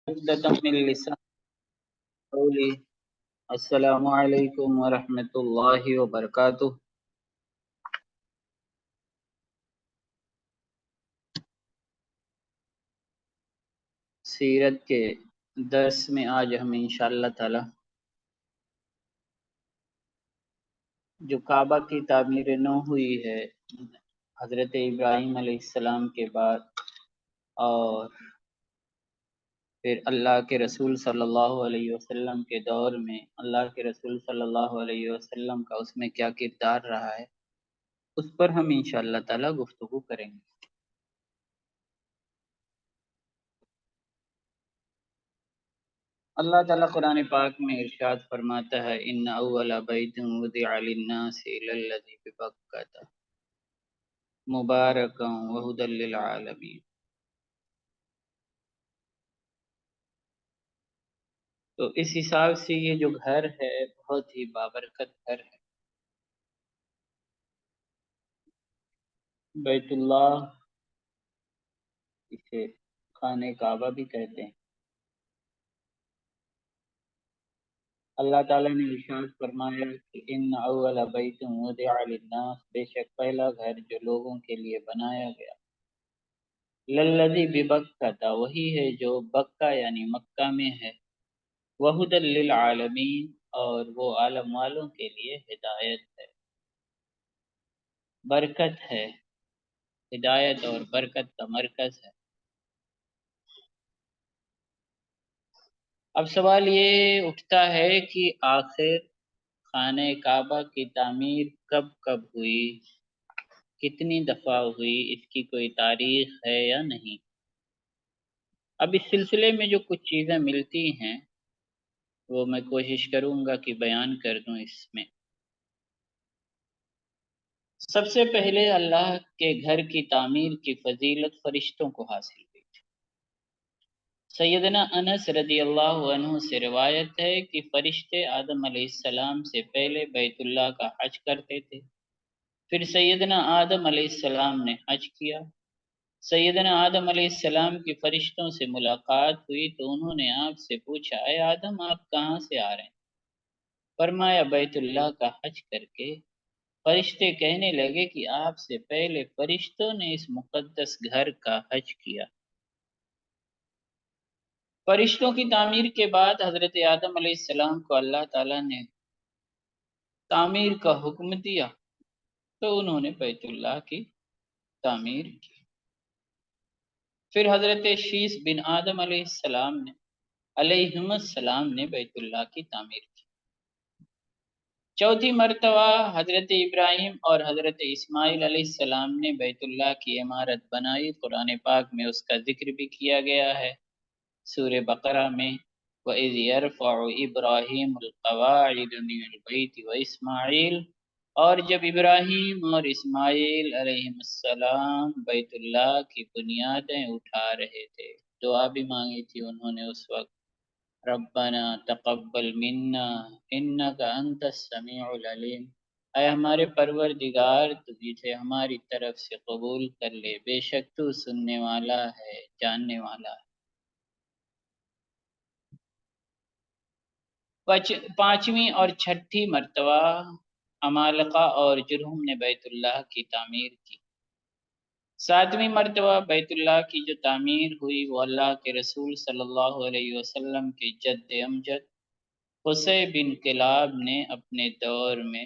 عقدة من لسان قولي السلام علیکم ورحمۃ اللہ وبرکاتہ۔ سیرت کے درس میں آج ہم انشاءاللہ تعالی جو کعبہ کی تعمیر نو ہوئی ہے حضرت ابراہیم علیہ السلام کے بعد، اور پھر اللہ کے رسول صلی اللہ علیہ وسلم کے دور میں اللہ کے رسول صلی اللہ علیہ وسلم کا اس میں کیا کردار رہا ہے، اس پر ہم انشاءاللہ تعالی گفتگو کریں گے۔ اللہ تعالیٰ قرآن پاک میں ارشاد فرماتا ہے ان اول بیت وضع للناس للذی ببکۃ مبارکا وہدی للعالمین۔ تو اس حساب سے یہ جو گھر ہے بہت ہی بابرکت گھر ہے۔ بیت اللہ اسے خانہ کعبہ بھی کہتے ہیں۔ اللہ تعالیٰ نے ارشاد فرمایا کہ ان اول بیت وضع للناس، بے شک پہلا گھر جو لوگوں کے لیے بنایا گیا، للذی ببکۃ، وہی ہے جو بکہ یعنی مکہ میں ہے، وہدی للعالمین، اور وہ عالم والوں کے لیے ہدایت ہے، برکت ہے، ہدایت اور برکت کا مرکز ہے۔ اب سوال یہ اٹھتا ہے کہ آخر خانہ کعبہ کی تعمیر کب کب ہوئی، کتنی دفعہ ہوئی، اس کی کوئی تاریخ ہے یا نہیں؟ اب اس سلسلے میں جو کچھ چیزیں ملتی ہیں وہ میں کوشش کروں گا کہ بیان کر دوں اس میں۔ سب سے پہلے اللہ کے گھر کی تعمیر کی فضیلت فرشتوں کو حاصل ہوئی تھی۔ سیدنا انس رضی اللہ عنہ سے روایت ہے کہ فرشتے آدم علیہ السلام سے پہلے بیت اللہ کا حج کرتے تھے، پھر سیدنا آدم علیہ السلام نے حج کیا۔ سیدنا آدم علیہ السلام کی فرشتوں سے ملاقات ہوئی تو انہوں نے آپ سے پوچھا، اے آدم آپ کہاں سے آ رہے ہیں؟ فرمایا بیت اللہ کا حج کر کے۔ فرشتے کہنے لگے کہ آپ سے پہلے فرشتوں نے اس مقدس گھر کا حج کیا۔ فرشتوں کی تعمیر کے بعد حضرت آدم علیہ السلام کو اللہ تعالیٰ نے تعمیر کا حکم دیا تو انہوں نے بیت اللہ کی تعمیر کی۔ پھر حضرت شیس بن آدم علیہ السلام نے بیت اللہ کی تعمیر کی۔ چوتھی مرتبہ حضرت ابراہیم اور حضرت اسماعیل علیہ السلام نے بیت اللہ کی عمارت بنائی۔ قرآن پاک میں اس کا ذکر بھی کیا گیا ہے سورہ بقرہ میں، وَإِذْ يَرْفَعُ إِبْرَاهِيمُ الْقَوَاعِدَ مِنَ الْبَيْتِ وَإِسْمَاعِيلُ، اور جب ابراہیم اور اسماعیل علیہ السلام بیت اللہ کی بنیادیں اٹھا رہے تھے، دعا بھی مانگی تھی انہوں نے اس وقت، ربنا تقبل منا انک انت السمیع العلیم، اے ہمارے پروردگار تو جسے ہماری طرف سے قبول کر لے، بے شک تو سننے والا ہے، جاننے والا ہے۔ پانچویں اور چھٹی مرتبہ عمالقہ اور جرہم نے بیت اللہ کی تعمیر کی۔ ساتویں مرتبہ بیت اللہ کی جو تعمیر ہوئی وہ اللہ کے رسول صلی اللہ علیہ وسلم کے جد امجد قصی بن کلاب نے اپنے دور میں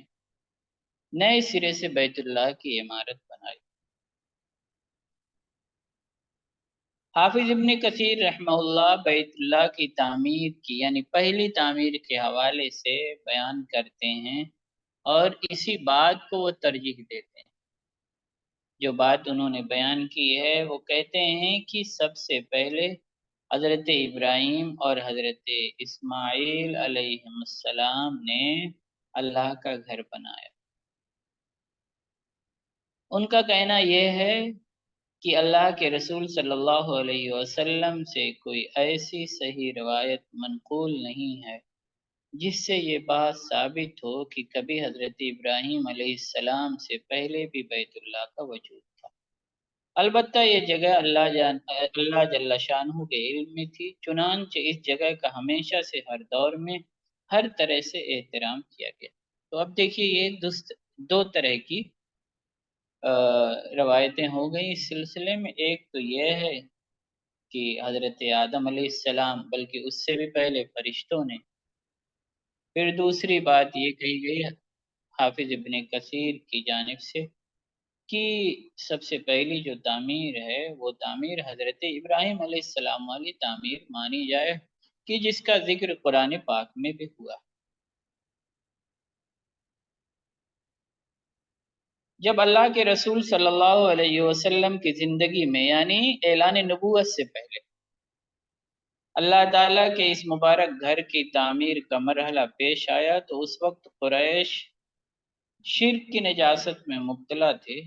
نئے سرے سے بیت اللہ کی عمارت بنائی۔ حافظ ابن کثیر رحمہ اللہ بیت اللہ کی تعمیر کی یعنی پہلی تعمیر کے حوالے سے بیان کرتے ہیں اور اسی بات کو وہ ترجیح دیتے ہیں۔ جو بات انہوں نے بیان کی ہے وہ کہتے ہیں کہ سب سے پہلے حضرت ابراہیم اور حضرت اسماعیل علیہ السلام نے اللہ کا گھر بنایا۔ ان کا کہنا یہ ہے کہ اللہ کے رسول صلی اللہ علیہ وسلم سے کوئی ایسی صحیح روایت منقول نہیں ہے جس سے یہ بات ثابت ہو کہ کبھی حضرت ابراہیم علیہ السلام سے پہلے بھی بیت اللہ کا وجود تھا۔ البتہ یہ جگہ اللہ جل شانہ کے علم میں تھی، چنانچہ اس جگہ کا ہمیشہ سے ہر دور میں ہر طرح سے احترام کیا گیا۔ تو اب دیکھیے یہ دو طرح کی روایتیں ہو گئیں اس سلسلے میں۔ ایک تو یہ ہے کہ حضرت آدم علیہ السلام بلکہ اس سے بھی پہلے فرشتوں نے، پھر دوسری بات یہ کہی گئی حافظ ابن کثیر کی جانب سے کہ سب سے پہلی جو تعمیر ہے وہ تعمیر حضرت ابراہیم علیہ السلام والی تعمیر مانی جائے کہ جس کا ذکر قرآن پاک میں بھی ہوا۔ جب اللہ کے رسول صلی اللہ علیہ وسلم کی زندگی میں یعنی اعلان نبوت سے پہلے اللہ تعالیٰ کے اس مبارک گھر کی تعمیر کا مرحلہ پیش آیا تو اس وقت قریش شرک کی نجاست میں مبتلا تھے،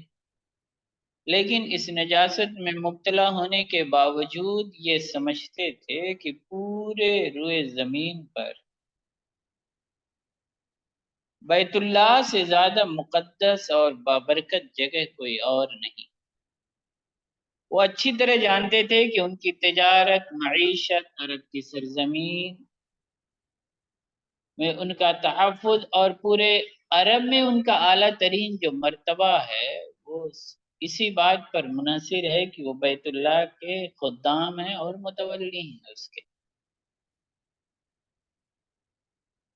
لیکن اس نجاست میں مبتلا ہونے کے باوجود یہ سمجھتے تھے کہ پورے روئے زمین پر بیت اللہ سے زیادہ مقدس اور بابرکت جگہ کوئی اور نہیں۔ وہ اچھی طرح جانتے تھے کہ ان کی تجارت، معیشت، عرب کی سرزمین میں ان کا تحفظ اور پورے عرب میں ان کا اعلیٰ ترین جو مرتبہ ہے وہ اسی بات پر منحصر ہے کہ وہ بیت اللہ کے خدام ہیں اور متولی ہیں اس کے۔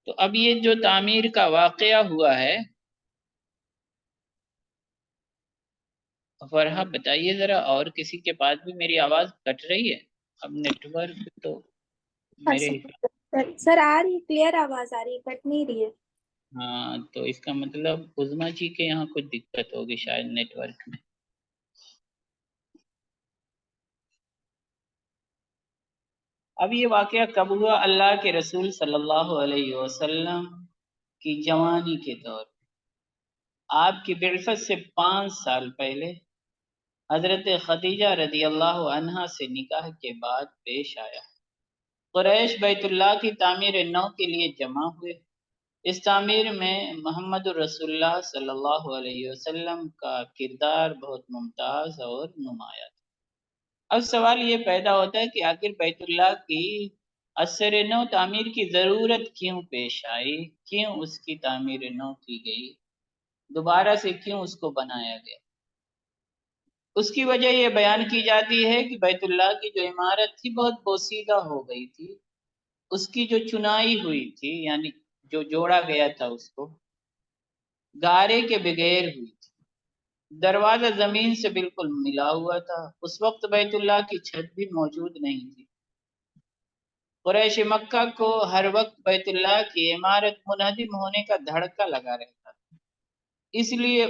تو اب یہ جو تعمیر کا واقعہ ہوا ہے، فرحہ بتائیے ذرا، اور کسی کے پاس بھی میری آواز کٹ رہی ہے؟ اب نیٹ ورک تو میرے سر آ رہی، کلیئر آواز آ رہی ہے، کٹ نہیں رہی ہے۔ ہاں تو اس کا مطلب عظما جی کے یہاں کچھ دقت ہوگی شاید نیٹ ورک میں۔ اب یہ واقعہ کب ہوا؟ اللہ کے رسول صلی اللہ علیہ وسلم کی جوانی کے دور میں، آپ کی بعثت سے 5 سال پہلے حضرت خدیجہ رضی اللہ عنہا سے نکاح کے بعد پیش آیا۔ قریش بیت اللہ کی تعمیر نو کے لیے جمع ہوئے۔ اس تعمیر میں محمد رسول اللہ صلی اللہ علیہ وسلم کا کردار بہت ممتاز اور نمایاں تھا۔ اب سوال یہ پیدا ہوتا ہے کہ آخر بیت اللہ کی اثر نو تعمیر کی ضرورت کیوں پیش آئی؟ کیوں اس کی تعمیر نو کی گئی؟ دوبارہ سے کیوں اس کو بنایا گیا؟ اس کی وجہ یہ بیان کی جاتی ہے کہ بیت اللہ کی جو عمارت تھی بہت بوسیدہ ہو گئی تھی، اس کی جو چنائی ہوئی تھی یعنی جو جوڑا گیا تھا اس کو گارے کے بغیر ہوئی تھی، دروازہ زمین سے بالکل ملا ہوا تھا۔ اس وقت بیت اللہ کی چھت بھی موجود نہیں تھی۔ قریش مکہ کو ہر وقت بیت اللہ کی عمارت منہدم ہونے کا دھڑکا لگا رہتا تھا، اس لیے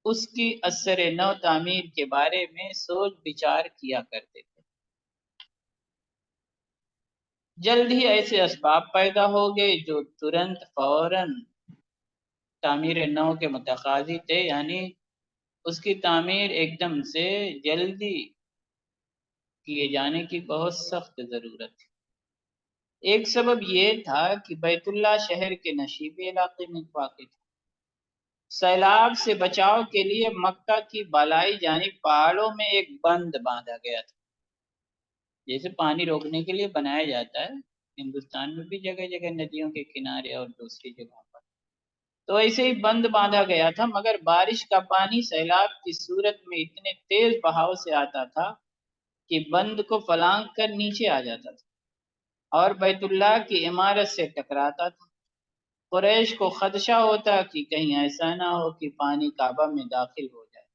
اس کی اثر نو تعمیر کے بارے میں سوچ بچار کیا کرتے تھے۔ جلد ہی ایسے اسباب پیدا ہو گئے جو ترنت فوراً تعمیر نو کے متقاضی تھے، یعنی اس کی تعمیر ایک دم سے جلدی کیے جانے کی بہت سخت ضرورت تھی۔ ایک سبب یہ تھا کہ بیت اللہ شہر کے نشیبی علاقے میں واقع تھا۔ سیلاب سے بچاؤ کے لیے مکہ کی بالائی جانب پہاڑوں میں ایک بند باندھا گیا تھا، جیسے پانی روکنے کے لیے بنایا جاتا ہے ہندوستان میں بھی جگہ جگہ ندیوں کے کنارے اور دوسری جگہوں پر، تو ایسے ہی بند باندھا گیا تھا، مگر بارش کا پانی سیلاب کی صورت میں اتنے تیز بہاؤ سے آتا تھا کہ بند کو پھلانگ کر نیچے آ جاتا تھا اور بیت اللہ کی عمارت سے ٹکراتا تھا۔ قریش کو خدشہ ہوتا کہ کہیں ایسا نہ ہو کہ پانی کعبہ میں داخل ہو جائے۔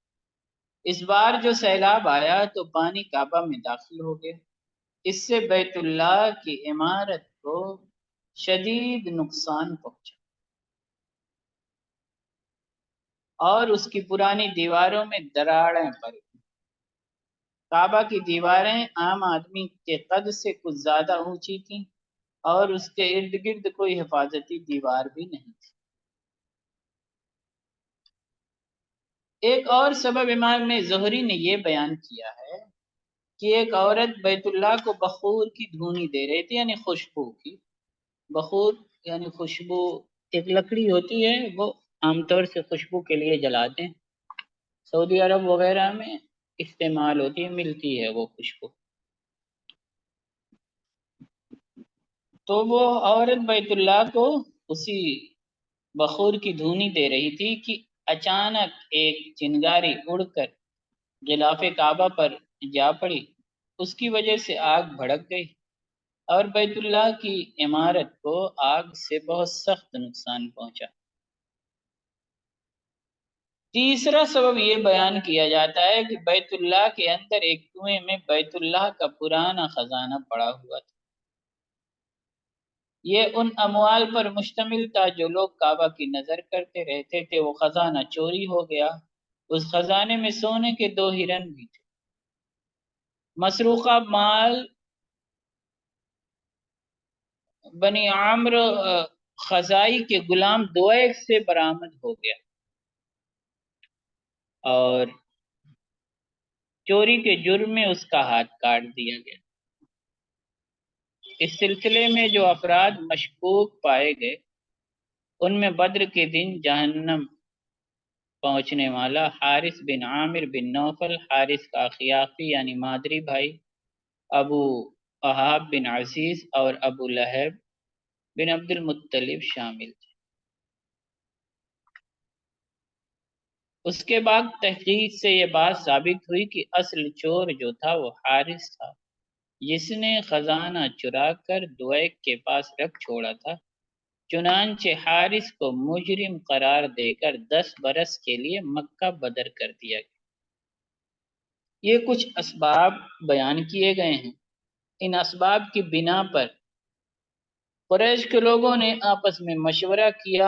اس بار جو سیلاب آیا تو پانی کعبہ میں داخل ہو گیا، اس سے بیت اللہ کی عمارت کو شدید نقصان پہنچا اور اس کی پرانی دیواروں میں دراڑیں پڑ گئیں۔ کعبہ کی دیواریں عام آدمی کے قد سے کچھ زیادہ اونچی تھیں اور اس کے ارد گرد کوئی حفاظتی دیوار بھی نہیں تھی۔ ایک اور سبب امام زہری نے یہ بیان کیا ہے کہ ایک عورت بیت اللہ کو بخور کی دھونی دے رہی تھی، یعنی خوشبو کی۔ بخور یعنی خوشبو ایک لکڑی ہوتی ہے، وہ عام طور سے خوشبو کے لیے جلاتے ہیں۔ سعودی عرب وغیرہ میں استعمال ہوتی ہے، ملتی ہے وہ خوشبو۔ تو وہ عورت بیت اللہ کو اسی بخور کی دھونی دے رہی تھی کہ اچانک ایک چنگاری اڑ کر غلاف کعبہ پر جا پڑی، اس کی وجہ سے آگ بھڑک گئی اور بیت اللہ کی عمارت کو آگ سے بہت سخت نقصان پہنچا۔ تیسرا سبب یہ بیان کیا جاتا ہے کہ بیت اللہ کے اندر ایک کنویں میں بیت اللہ کا پرانا خزانہ پڑا ہوا تھا۔ یہ ان اموال پر مشتمل تھا جو لوگ کعبہ کی نظر کرتے رہتے تھے۔ وہ خزانہ چوری ہو گیا۔ اس خزانے میں سونے کے 2 ہرن بھی تھے۔ مسروقہ مال بنی عامر خزائی کے غلام دویک سے برآمد ہو گیا اور چوری کے جرم میں اس کا ہاتھ کاٹ دیا گیا۔ اس سلسلے میں جو افراد مشکوک پائے گئے ان میں بدر کے دن جہنم پہنچنے والا حارث بن عامر بن نوفل، حارث کا خیافی یعنی مادری بھائی، ابو احاب بن عزیز اور ابو لہب بن عبد المطلب شامل تھے۔ اس کے بعد تحقیق سے یہ بات ثابت ہوئی کہ اصل چور جو تھا وہ حارث تھا، جس نے خزانہ چرا کر دویک کے پاس رکھ چھوڑا تھا۔ چنانچہ حارث کو مجرم قرار دے کر 10 برس کے لیے مکہ بدر کر دیا گیا۔ یہ کچھ اسباب بیان کیے گئے ہیں۔ ان اسباب کی بنا پر قریش کے لوگوں نے آپس میں مشورہ کیا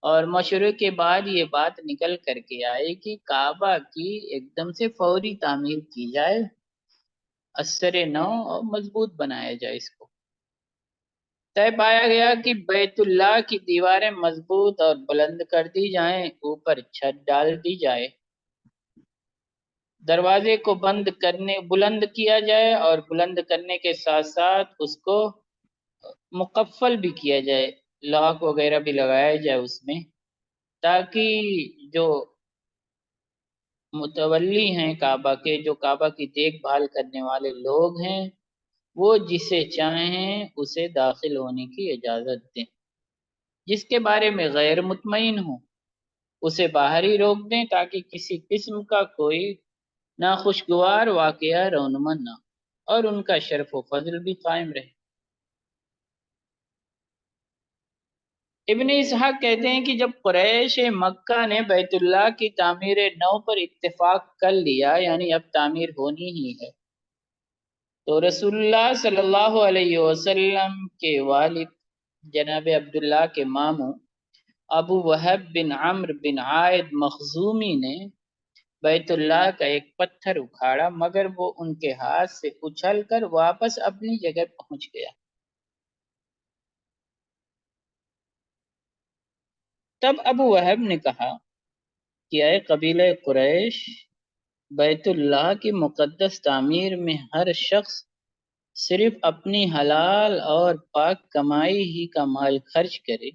اور مشورے کے بعد یہ بات نکل کر کے آئی کہ کعبہ کی ایک دم سے فوری تعمیر کی جائے، اثر نو اور مضبوط بنایا جائے۔ اس کو طے پایا گیا کہ بیت اللہ کی دیواریں مضبوط اور بلند کر دی جائیں، اوپر چھت ڈال دی جائے، دروازے کو بلند کیا جائے اور بلند کرنے کے ساتھ ساتھ اس کو مقفل بھی کیا جائے، لاک وغیرہ بھی لگایا جائے اس میں، تاکہ جو متولی ہیں کعبہ کے، جو کعبہ کی دیکھ بھال کرنے والے لوگ ہیں، وہ جسے چاہیں اسے داخل ہونے کی اجازت دیں، جس کے بارے میں غیر مطمئن ہوں اسے باہر ہی روک دیں، تاکہ کسی قسم کا کوئی ناخوشگوار واقعہ رونما نہ ہو اور ان کا شرف و فضل بھی قائم رہے۔ ابن اسحاق کہتے ہیں کہ جب قریش مکہ نے بیت اللہ کی تعمیر نو پر اتفاق کر لیا، یعنی اب تعمیر ہونی ہی ہے، تو رسول اللہ صلی اللہ علیہ وسلم کے والد جناب عبداللہ کے ماموں ابو وہب بن عمرو بن عائد مخزومی نے بیت اللہ کا ایک پتھر اکھاڑا، مگر وہ ان کے ہاتھ سے اچھل کر واپس اپنی جگہ پہنچ گیا۔ تب ابو وہب نے کہا کہ اے قبیلہ قریش، بیت اللہ کی مقدس تعمیر میں ہر شخص صرف اپنی حلال اور پاک کمائی ہی کا مال خرچ کرے۔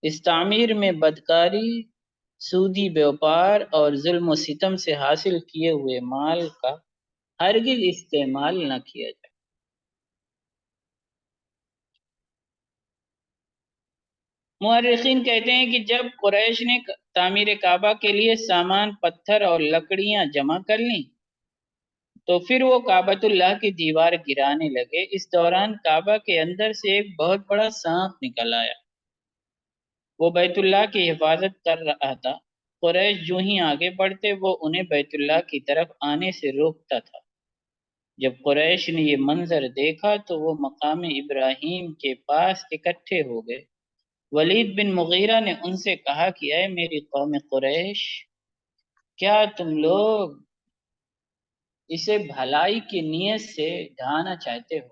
اس تعمیر میں بدکاری، سودی بیوپار اور ظلم و ستم سے حاصل کیے ہوئے مال کا ہرگز استعمال نہ کیا جائے۔ مورخین کہتے ہیں کہ جب قریش نے تعمیر کعبہ کے لیے سامان، پتھر اور لکڑیاں جمع کر لیں تو پھر وہ کعبۃ اللہ کی دیوار گرانے لگے۔ اس دوران کعبہ کے اندر سے ایک بہت بڑا سانپ نکل آیا۔ وہ بیت اللہ کی حفاظت کر رہا تھا۔ قریش جو ہی آگے بڑھتے وہ انہیں بیت اللہ کی طرف آنے سے روکتا تھا۔ جب قریش نے یہ منظر دیکھا تو وہ مقام ابراہیم کے پاس اکٹھے ہو گئے۔ ولید بن مغیرہ نے ان سے کہا کہ اے میری قوم قریش، کیا تم لوگ اسے بھلائی کی نیت سے ڈھانا چاہتے ہو؟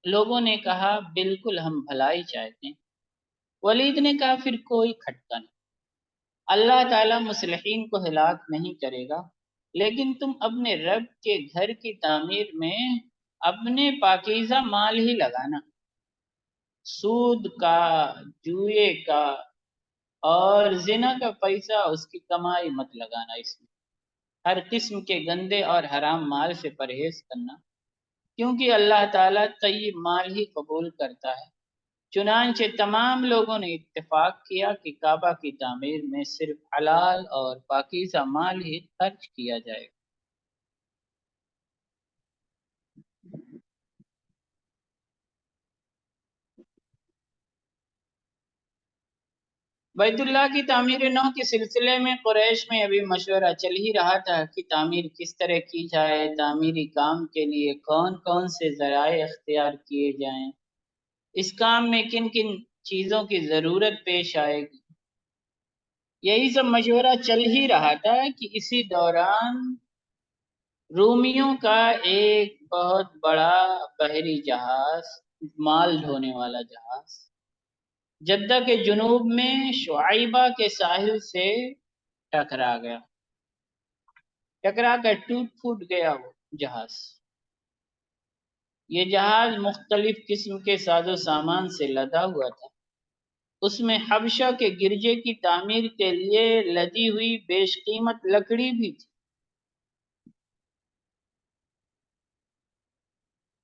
لوگوں نے کہا بالکل، ہم بھلائی چاہتے ہیں۔ ولید نے کہا پھر کوئی کھٹکا نہیں، اللہ تعالیٰ مصلحین کو ہلاک نہیں کرے گا، لیکن تم اپنے رب کے گھر کی تعمیر میں اپنے پاکیزہ مال ہی لگانا، سود کا، جوئے کا اور زنا کا پیسہ، اس کی کمائی مت لگانا اس میں۔ ہر قسم کے گندے اور حرام مال سے پرہیز کرنا، کیونکہ اللہ تعالیٰ طیب مال ہی قبول کرتا ہے۔ چنانچہ تمام لوگوں نے اتفاق کیا کہ کعبہ کی تعمیر میں صرف حلال اور پاکیزہ مال ہی خرچ کیا جائے گا۔ بیت اللہ کی تعمیر نو کے سلسلے میں قریش میں ابھی مشورہ چل ہی رہا تھا کہ تعمیر کس طرح کی جائے، تعمیری کام کے لیے کون کون سے ذرائع اختیار کیے جائیں، اس کام میں کن کن چیزوں کی ضرورت پیش آئے گی۔ یہی سب مشورہ چل ہی رہا تھا کہ اسی دوران رومیوں کا ایک بہت بڑا بحری جہاز، مال ڈھونے والا جہاز، جدہ کے جنوب میں شعیبہ کے ساحل سے ٹکرا گیا، ٹکرا کر ٹوٹ پھوٹ گیا وہ جہاز۔ یہ جہاز مختلف قسم کے ساز و سامان سے لدا ہوا تھا۔ اس میں حبشہ کے گرجے کی تعمیر کے لیے لدی ہوئی بیش قیمت لکڑی بھی تھی۔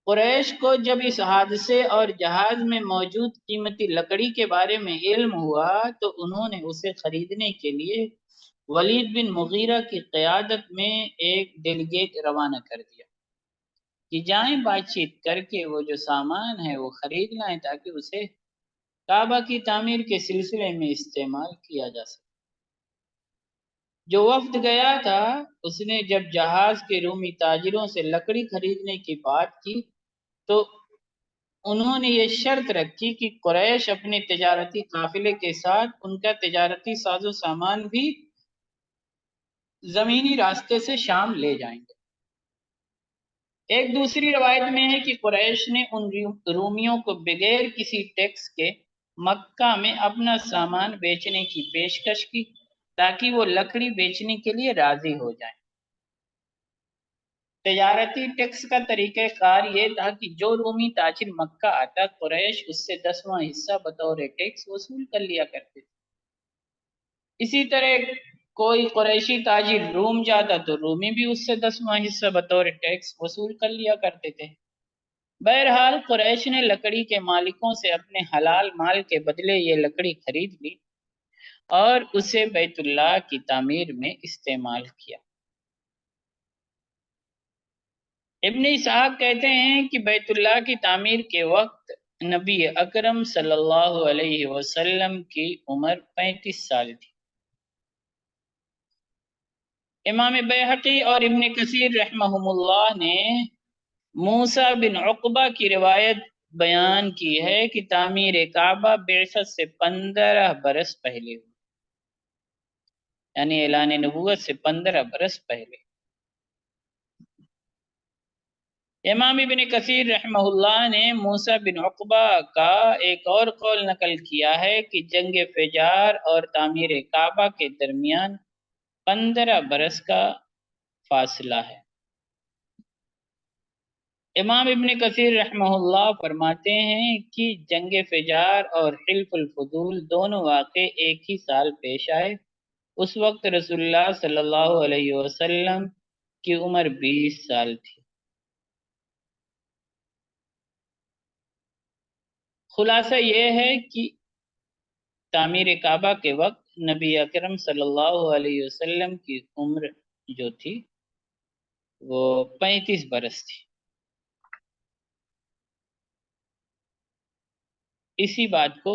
قریش کو جب اس حادثے اور جہاز میں موجود قیمتی لکڑی کے بارے میں علم ہوا تو انہوں نے اسے خریدنے کے لیے ولید بن مغیرہ کی قیادت میں ایک ڈیلیگیٹ روانہ کر دیا کہ جائیں بات چیت کر کے وہ جو سامان ہے وہ خرید لائیں تاکہ اسے کعبہ کی تعمیر کے سلسلے میں استعمال کیا جا سکے۔ جو وفد گیا تھا اس نے جب جہاز کے رومی تاجروں سے لکڑی خریدنے کی بات کی تو انہوں نے یہ شرط رکھی کہ قریش اپنے تجارتی قافلے کے ساتھ ان کا تجارتی ساز و سامان بھی زمینی راستے سے شام لے جائیں گے۔ ایک دوسری روایت میں ہے کہ قریش نے ان رومیوں کو بغیر کسی ٹیکس کے مکہ میں اپنا سامان بیچنے کی پیشکش کی تاکہ وہ لکڑی بیچنے کے لیے راضی ہو جائیں۔ تجارتی ٹیکس کا طریقہ کار یہ تھا کہ جو رومی تاجر مکہ آتا قریش اس سے 10واں حصہ بطور ٹیکس وصول کر لیا کرتے تھے۔ اسی طرح کوئی قریشی تاجر روم جاتا تو رومی بھی اس سے 10واں حصہ بطور ٹیکس وصول کر لیا کرتے تھے۔ بہرحال قریش نے لکڑی کے مالکوں سے اپنے حلال مال کے بدلے یہ لکڑی خرید لی اور اسے بیت اللہ کی تعمیر میں استعمال کیا۔ ابن اسحاق کہتے ہیں کہ بیت اللہ کی تعمیر کے وقت نبی اکرم صلی اللہ علیہ وسلم کی عمر 35 سال تھی۔ امام بیہقی اور ابن کثیر رحمہم اللہ نے موسیٰ بن عقبہ کی روایت بیان کی ہے کہ تعمیر کعبہ بعثت سے 15 برس پہلے ہوئی، یعنی اعلان نبوت سے 15 برس پہلے۔ امام ابن کثیر رحمہ اللہ نے موسیٰ بن عقبہ کا ایک اور قول نقل کیا ہے کہ جنگ فجار اور تعمیر کعبہ کے درمیان 15 برس کا فاصلہ ہے۔ امام ابن کثیر رحمہ اللہ فرماتے ہیں کہ جنگ فجار اور حلف الفضول دونوں واقع ایک ہی سال پیش آئے۔ اس وقت رسول اللہ صلی اللہ علیہ وسلم کی عمر 20 سال تھی۔ خلاصہ یہ ہے کہ تعمیر کعبہ کے وقت نبی اکرم صلی اللہ علیہ وسلم کی عمر جو تھی وہ 35 برس تھی۔ اسی بات کو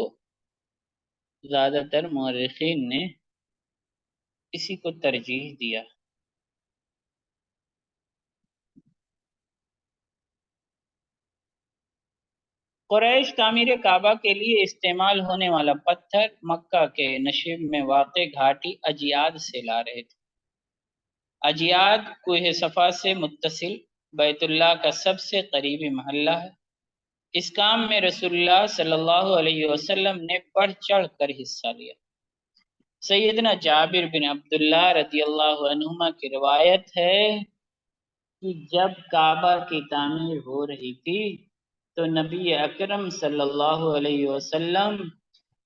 زیادہ تر مورخین نے اسی کو ترجیح دیا۔ قریش تعمیر کعبہ کے لیے استعمال ہونے والا پتھر مکہ کے نشیب میں واقع گھاٹی اجیاد سے لا رہے تھے۔ اجیاد کوہ صفا سے متصل بیت اللہ کا سب سے قریبی محلہ ہے۔ اس کام میں رسول اللہ صلی اللہ علیہ وسلم نے بڑھ چڑھ کر حصہ لیا۔ سیدنا جابر بن عبداللہ رضی اللہ عنہما کی روایت ہے کہ جب کعبہ کی تعمیر ہو رہی تھی تو نبی اکرم صلی اللہ علیہ وسلم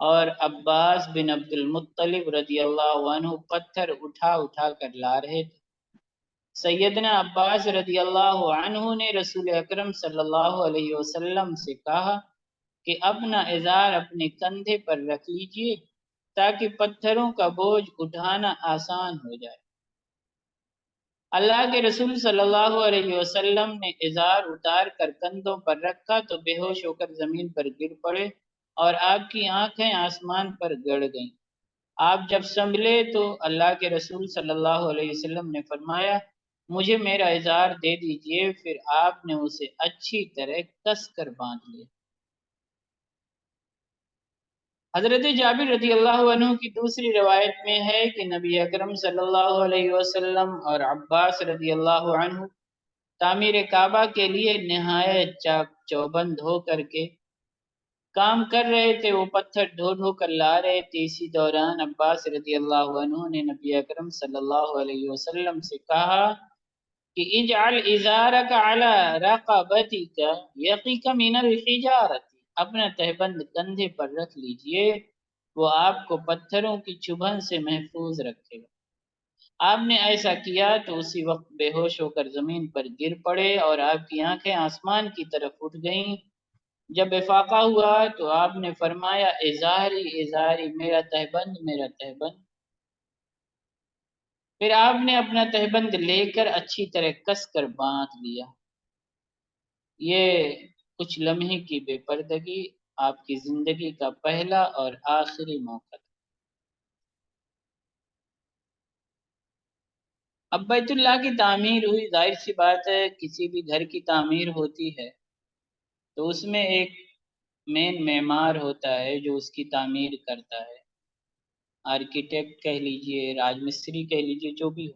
اور عباس بن عبد المطلب رضی اللہ عنہ پتھر اٹھا اٹھا کر لا رہے تھے۔ سیدنا عباس رضی اللہ عنہ نے رسول اکرم صلی اللہ علیہ وسلم سے کہا کہ اپنا ازار اپنے کندھے پر رکھ لیجئے تاکہ پتھروں کا بوجھ اٹھانا آسان ہو جائے۔ اللہ کے رسول صلی اللہ علیہ وسلم نے ازار اتار کر کندھوں پر رکھا تو بے ہوش ہو کر زمین پر گر پڑے اور آپ کی آنکھیں آسمان پر گڑ گئیں۔ آپ جب سنبھلے تو اللہ کے رسول صلی اللہ علیہ وسلم نے فرمایا مجھے میرا ازار دے دیجئے، پھر آپ نے اسے اچھی طرح کس کر باندھ لیا۔ حضرت جابر رضی اللہ عنہ کی دوسری روایت میں ہے کہ نبی اکرم صلی اللہ علیہ وسلم اور عباس رضی اللہ عنہ تعمیر کعبہ کے لیے نہایت چاک چوبند ہو کر کے کام کر رہے تھے۔ وہ پتھر ڈھو ڈھو کر لا رہے تھے۔ اسی دوران عباس رضی اللہ عنہ نے نبی اکرم صلی اللہ علیہ وسلم سے کہا کہ اجعل ازارک علی رقبتک یقیک من الحجارۃ، اپنا تہبند کندھے پر رکھ لیجئے، وہ آپ کو پتھروں کی چبھن سے محفوظ رکھے گا۔ آپ نے ایسا کیا تو اسی وقت بے ہوش ہو کر زمین پر گر پڑے اور آپ کی آنکھیں آسمان کی طرف اٹھ گئیں۔ جب افاقہ ہوا تو آپ نے فرمایا ازاری ازاری، میرا تہبند میرا تہبند۔ پھر آپ نے اپنا تہبند لے کر اچھی طرح کس کر باندھ لیا۔ یہ کچھ لمحے کی بے پردگی آپ کی زندگی کا پہلا اور آخری موقع تھا۔ اب بیت اللہ کی تعمیر ہوئی، ظاہر سی بات ہے کسی بھی گھر کی تعمیر ہوتی ہے تو اس میں ایک مین معمار ہوتا ہے جو اس کی تعمیر کرتا ہے، آرکیٹیکٹ کہہ لیجئے، راج مستری کہہ لیجئے، جو بھی ہو۔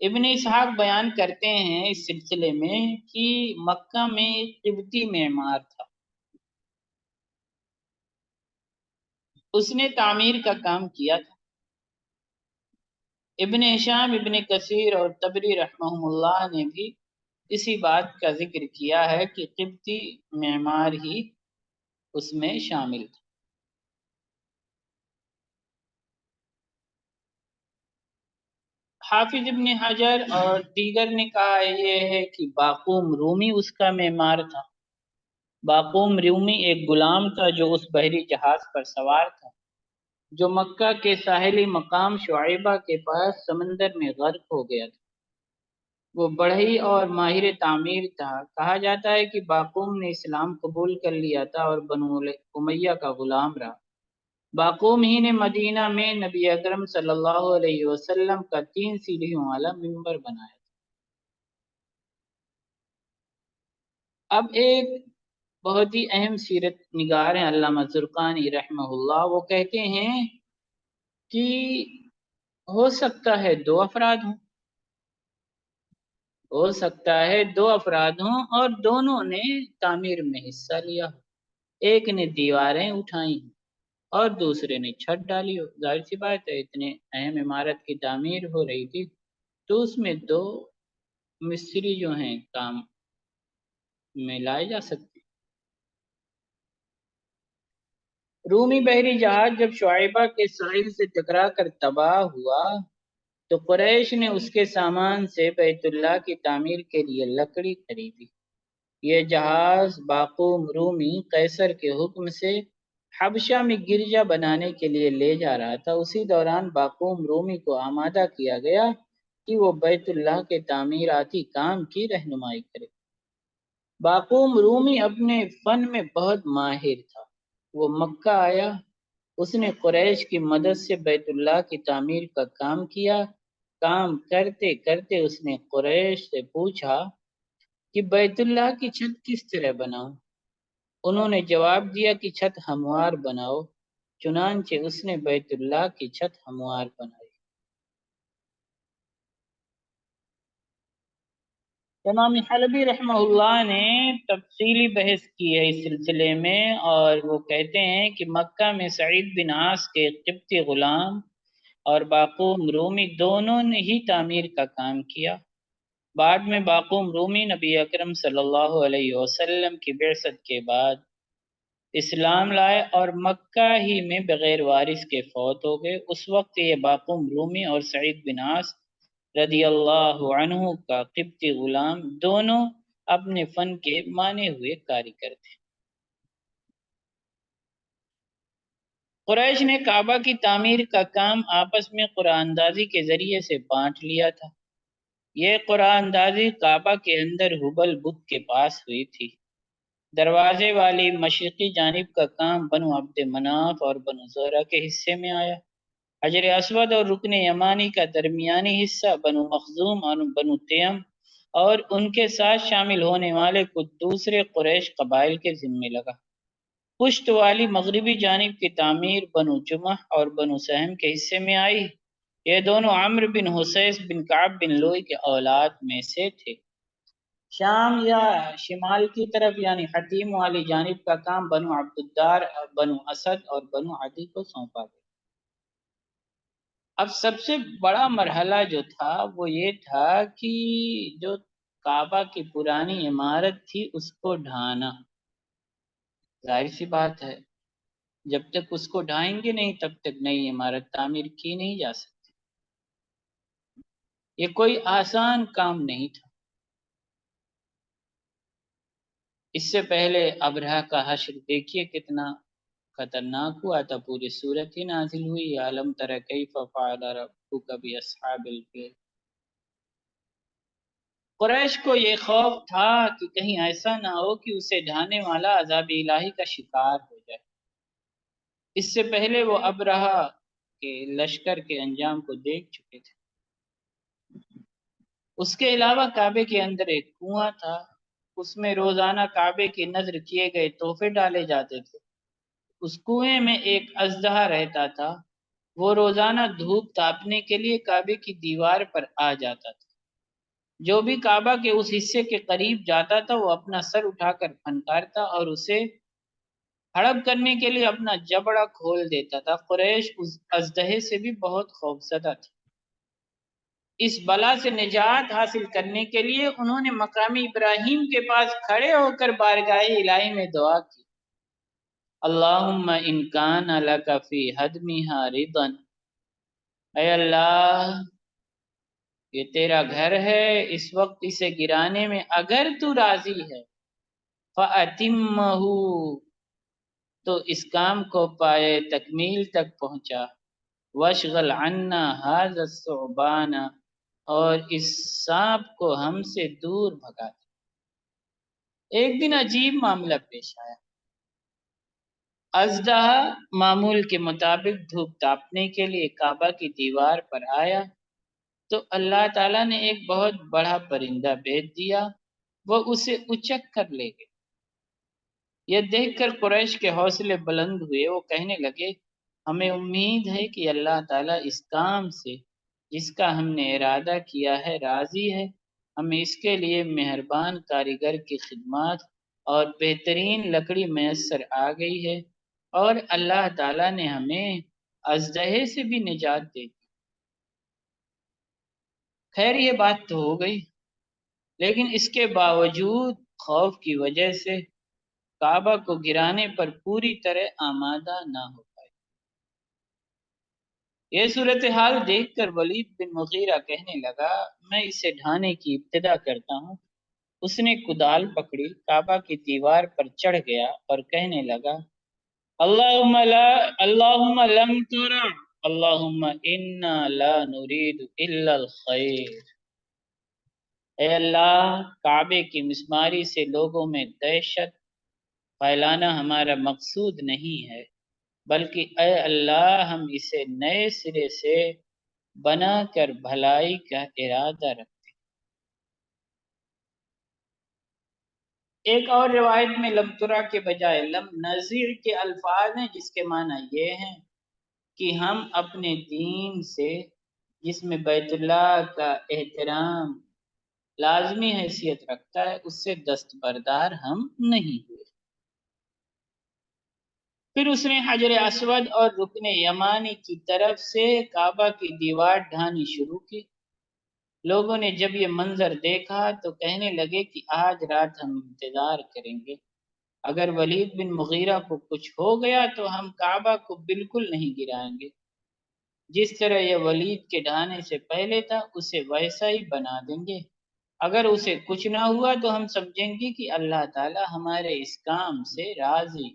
ابن اسحاق بیان کرتے ہیں اس سلسلے میں کہ مکہ میں ایک قبطی معمار تھا، اس نے تعمیر کا کام کیا تھا۔ ابن ہشام، ابن کثیر اور طبری رحمہ اللہ نے بھی اسی بات کا ذکر کیا ہے کہ قبطی معمار ہی اس میں شامل تھا۔ حافظ ابن حجر اور دیگر نے کہا یہ ہے کہ باقوم رومی اس کا معمار تھا۔ باقوم رومی ایک غلام تھا جو اس بحری جہاز پر سوار تھا جو مکہ کے ساحلی مقام شعیبہ کے پاس سمندر میں غرق ہو گیا تھا۔ وہ بڑھئی اور ماہر تعمیر تھا۔ کہا جاتا ہے کہ باقوم نے اسلام قبول کر لیا تھا اور بنو امیہ کا غلام رہا۔ باقوم ہی نے مدینہ میں نبی اکرم صلی اللہ علیہ وسلم کا 3 سیڑھیوں والا منبر بنایا تھا۔ اب ایک بہت ہی اہم سیرت نگار ہیں علامہ زرقانی رحمہ اللہ، وہ کہتے ہیں کہ ہو سکتا ہے 2 افراد ہوں، ہو سکتا ہے 2 افراد ہوں اور دونوں نے تعمیر میں حصہ لیا ہو، ایک نے دیواریں اٹھائی اور دوسرے نے چھت ڈالی ہو۔ ظاہر سی بات ہے اتنے اہم عمارت کی تعمیر ہو رہی تھی تو اس میں 2 مستری جو ہیں کام میں لائے جا سکتے۔ رومی بحری جہاز جب شعیبہ کے ساحل سے ٹکرا کر تباہ ہوا تو قریش نے اس کے سامان سے بیت اللہ کی تعمیر کے لیے لکڑی خریدی۔ یہ جہاز باقوم رومی قیصر کے حکم سے حبشہ میں گرجا بنانے کے لیے لے جا رہا تھا۔ اسی دوران باقوم رومی کو آمادہ کیا گیا کہ وہ بیت اللہ کے تعمیراتی کام کی رہنمائی کرے۔ باقوم رومی اپنے فن میں بہت ماہر تھا۔ وہ مکہ آیا، اس نے قریش کی مدد سے بیت اللہ کی تعمیر کا کام کیا۔ کام کرتے کرتے اس نے قریش سے پوچھا کہ بیت اللہ کی چھت کس طرح بناؤں؟ انہوں نے جواب دیا کہ چھت ہموار بناؤ، چنانچہ اس نے بیت اللہ کی چھت ہموار بنائی۔ امام حلبی رحمہ اللہ نے تفصیلی بحث کی ہے اس سلسلے میں، اور وہ کہتے ہیں کہ مکہ میں سعید بن عاص کے قبطی غلام اور باقوم رومی دونوں نے ہی تعمیر کا کام کیا۔ بعد میں باقوم رومی نبی اکرم صلی اللہ علیہ وسلم کی بعثت کے بعد اسلام لائے اور مکہ ہی میں بغیر وارث کے فوت ہو گئے۔ اس وقت یہ باقوم رومی اور سعید بن عاص رضی اللہ عنہ کا قبطی غلام، دونوں اپنے فن کے مانے ہوئے کاریگر تھے۔ قریش نے کعبہ کی تعمیر کا کام آپس میں قرآن اندازی کے ذریعے سے بانٹ لیا تھا۔ یہ قرآن اندازی کعبہ کے اندر ہبل بت کے پاس ہوئی تھی۔ دروازے والی مشرقی جانب کا کام بنو عبد مناف اور بنو زہرہ کے حصے میں آیا۔ حجر اسود اور رکن یمانی کا درمیانی حصہ بنو مخزوم اور بنو تیم اور ان کے ساتھ شامل ہونے والے کچھ دوسرے قریش قبائل کے ذمے لگا۔ پشت والی مغربی جانب کی تعمیر بنو جمح اور بنو سہم کے حصے میں آئی۔ یہ دونوں عمرو بن حسیس بن کعب بن لوئی کے اولاد میں سے تھے۔ شام یا شمال کی طرف یعنی حتیم والی جانب کا کام بنو عبدالدار، بنو اسد اور بنو عدی کو سونپا گیا۔ اب سب سے بڑا مرحلہ جو تھا وہ یہ تھا کہ جو کعبہ کی پرانی عمارت تھی اس کو ڈھانا۔ ظاہر سی بات ہے، جب تک اس کو ڈھائیں گے نہیں تب تک نئی عمارت تعمیر کی نہیں جا سکتی۔ یہ کوئی آسان کام نہیں تھا۔ اس سے پہلے ابرہہ کا حشر دیکھیے کتنا خطرناک ہوا تھا، پوری صورت ہی نازل ہوئی، عالم تر کیف فعل ربک باصحاب الفیل۔ قریش کو یہ خوف تھا کہ کہیں ایسا نہ ہو کہ اسے ڈھانے والا عذاب الہی کا شکار ہو جائے۔ اس سے پہلے وہ ابرہہ کے لشکر کے انجام کو دیکھ چکے تھے۔ اس کے علاوہ کعبے کے اندر ایک کنواں تھا، اس میں روزانہ کعبے کی نذر کیے گئے تحفے ڈالے جاتے تھے۔ اس کنویں میں ایک اژدہا رہتا تھا، وہ روزانہ دھوپ تاپنے کے لیے کعبے کی دیوار پر آ جاتا تھا۔ جو بھی کعبہ کے اس حصے کے قریب جاتا تھا وہ اپنا سر اٹھا کر پھنکارتا اور اسے ہڑپ کرنے کے لیے اپنا جبڑا کھول دیتا تھا۔ قریش اس اژدہے سے بھی بہت خوفزدہ تھے۔ اس بلا سے نجات حاصل کرنے کے لیے انہوں نے مقام ابراہیم کے پاس کھڑے ہو کر بارگاہ الہی میں دعا کی، اللہم ان کان لک فی ہدمھا رضا، اے اللہ یہ تیرا گھر ہے، اس وقت اسے گرانے میں اگر تو راضی ہے، فَأَتِمَّهُ تو اس کام کو پائے تکمیل تک پہنچا، وَاشْغَلْ عَنَّا هَذَا الثُّعْبَانَ اور اس سانپ کو ہم سے دور بھگا دے۔ ایک دن عجیب معاملہ پیش آیا۔ اژدہا معمول کے مطابق دھوپ تاپنے کے لیے کعبہ کی دیوار پر آیا تو اللہ تعالیٰ نے ایک بہت بڑا پرندہ بھیج دیا، وہ اسے اچک کر لے گئے۔ یہ دیکھ کر قریش کے حوصلے بلند ہوئے، وہ کہنے لگے ہمیں امید ہے کہ اللہ تعالیٰ اس کام سے جس کا ہم نے ارادہ کیا ہے راضی ہے، ہمیں اس کے لیے مہربان کاریگر کی خدمات اور بہترین لکڑی میسر آ گئی ہے، اور اللہ تعالیٰ نے ہمیں اژدہے سے بھی نجات دے دی۔ خیر یہ بات تو ہو گئی، لیکن اس کے باوجود خوف کی وجہ سے کعبہ کو گرانے پر پوری طرح آمادہ نہ ہو پائے۔ یہ صورتحال دیکھ کر ولید بن مغیرہ کہنے لگا میں اسے ڈھانے کی ابتدا کرتا ہوں۔ اس نے کدال پکڑی، کعبہ کی دیوار پر چڑھ گیا اور کہنے لگا اللہم لم ترى اللہم انا لا نريد الا الخیر، اے اللہ کعبے کی مسماری سے لوگوں میں دہشت پھیلانا ہمارا مقصود نہیں ہے، بلکہ اے اللہ ہم اسے نئے سرے سے بنا کر بھلائی کا ارادہ رکھتے۔ ایک اور روایت میں لم ترا کے بجائے لم نظر کے الفاظ ہیں، جس کے معنی یہ ہیں کہ ہم اپنے دین سے جس میں بیت اللہ کا احترام لازمی حیثیت رکھتا ہے اس سے دستبردار ہم نہیں ہوئے۔ پھر اس نے حجر اسود اور رکن یمانی کی طرف سے کعبہ کی دیوار ڈھانی شروع کی۔ لوگوں نے جب یہ منظر دیکھا تو کہنے لگے کہ آج رات ہم انتظار کریں گے، اگر ولید بن مغیرہ کو کچھ ہو گیا تو ہم کعبہ کو بالکل نہیں گرائیں گے۔ جس طرح یہ ولید کے ڈھانے سے پہلے تھا اسے ویسا ہی بنا دیں گے۔ اگر اسے کچھ نہ ہوا تو ہم سمجھیں گے کہ اللہ تعالی ہمارے اس کام سے راضی،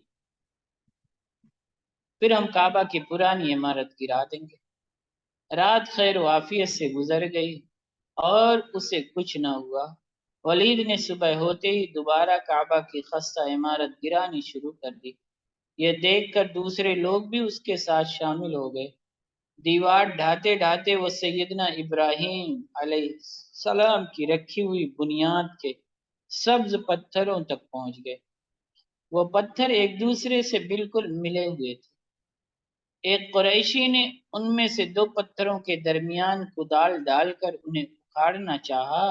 پھر ہم کعبہ کی پرانی عمارت گرا دیں گے۔ رات خیر و عافیت سے گزر گئی اور اسے کچھ نہ ہوا۔ ولید نے صبح ہوتے ہی دوبارہ کعبہ کی خستہ عمارت گرانی شروع کر دی۔ یہ دیکھ کر دوسرے لوگ بھی اس کے ساتھ شامل ہو گئے۔ دیوار ڈھاتے ڈھاتے وہ سیدنا ابراہیم علیہ السلام کی رکھی ہوئی بنیاد کے سبز پتھروں تک پہنچ گئے۔ وہ پتھر ایک دوسرے سے بالکل ملے ہوئے تھے۔ ایک قریشی نے ان میں سے دو پتھروں کے درمیان کدال ڈال کر انہیں اکھاڑنا چاہا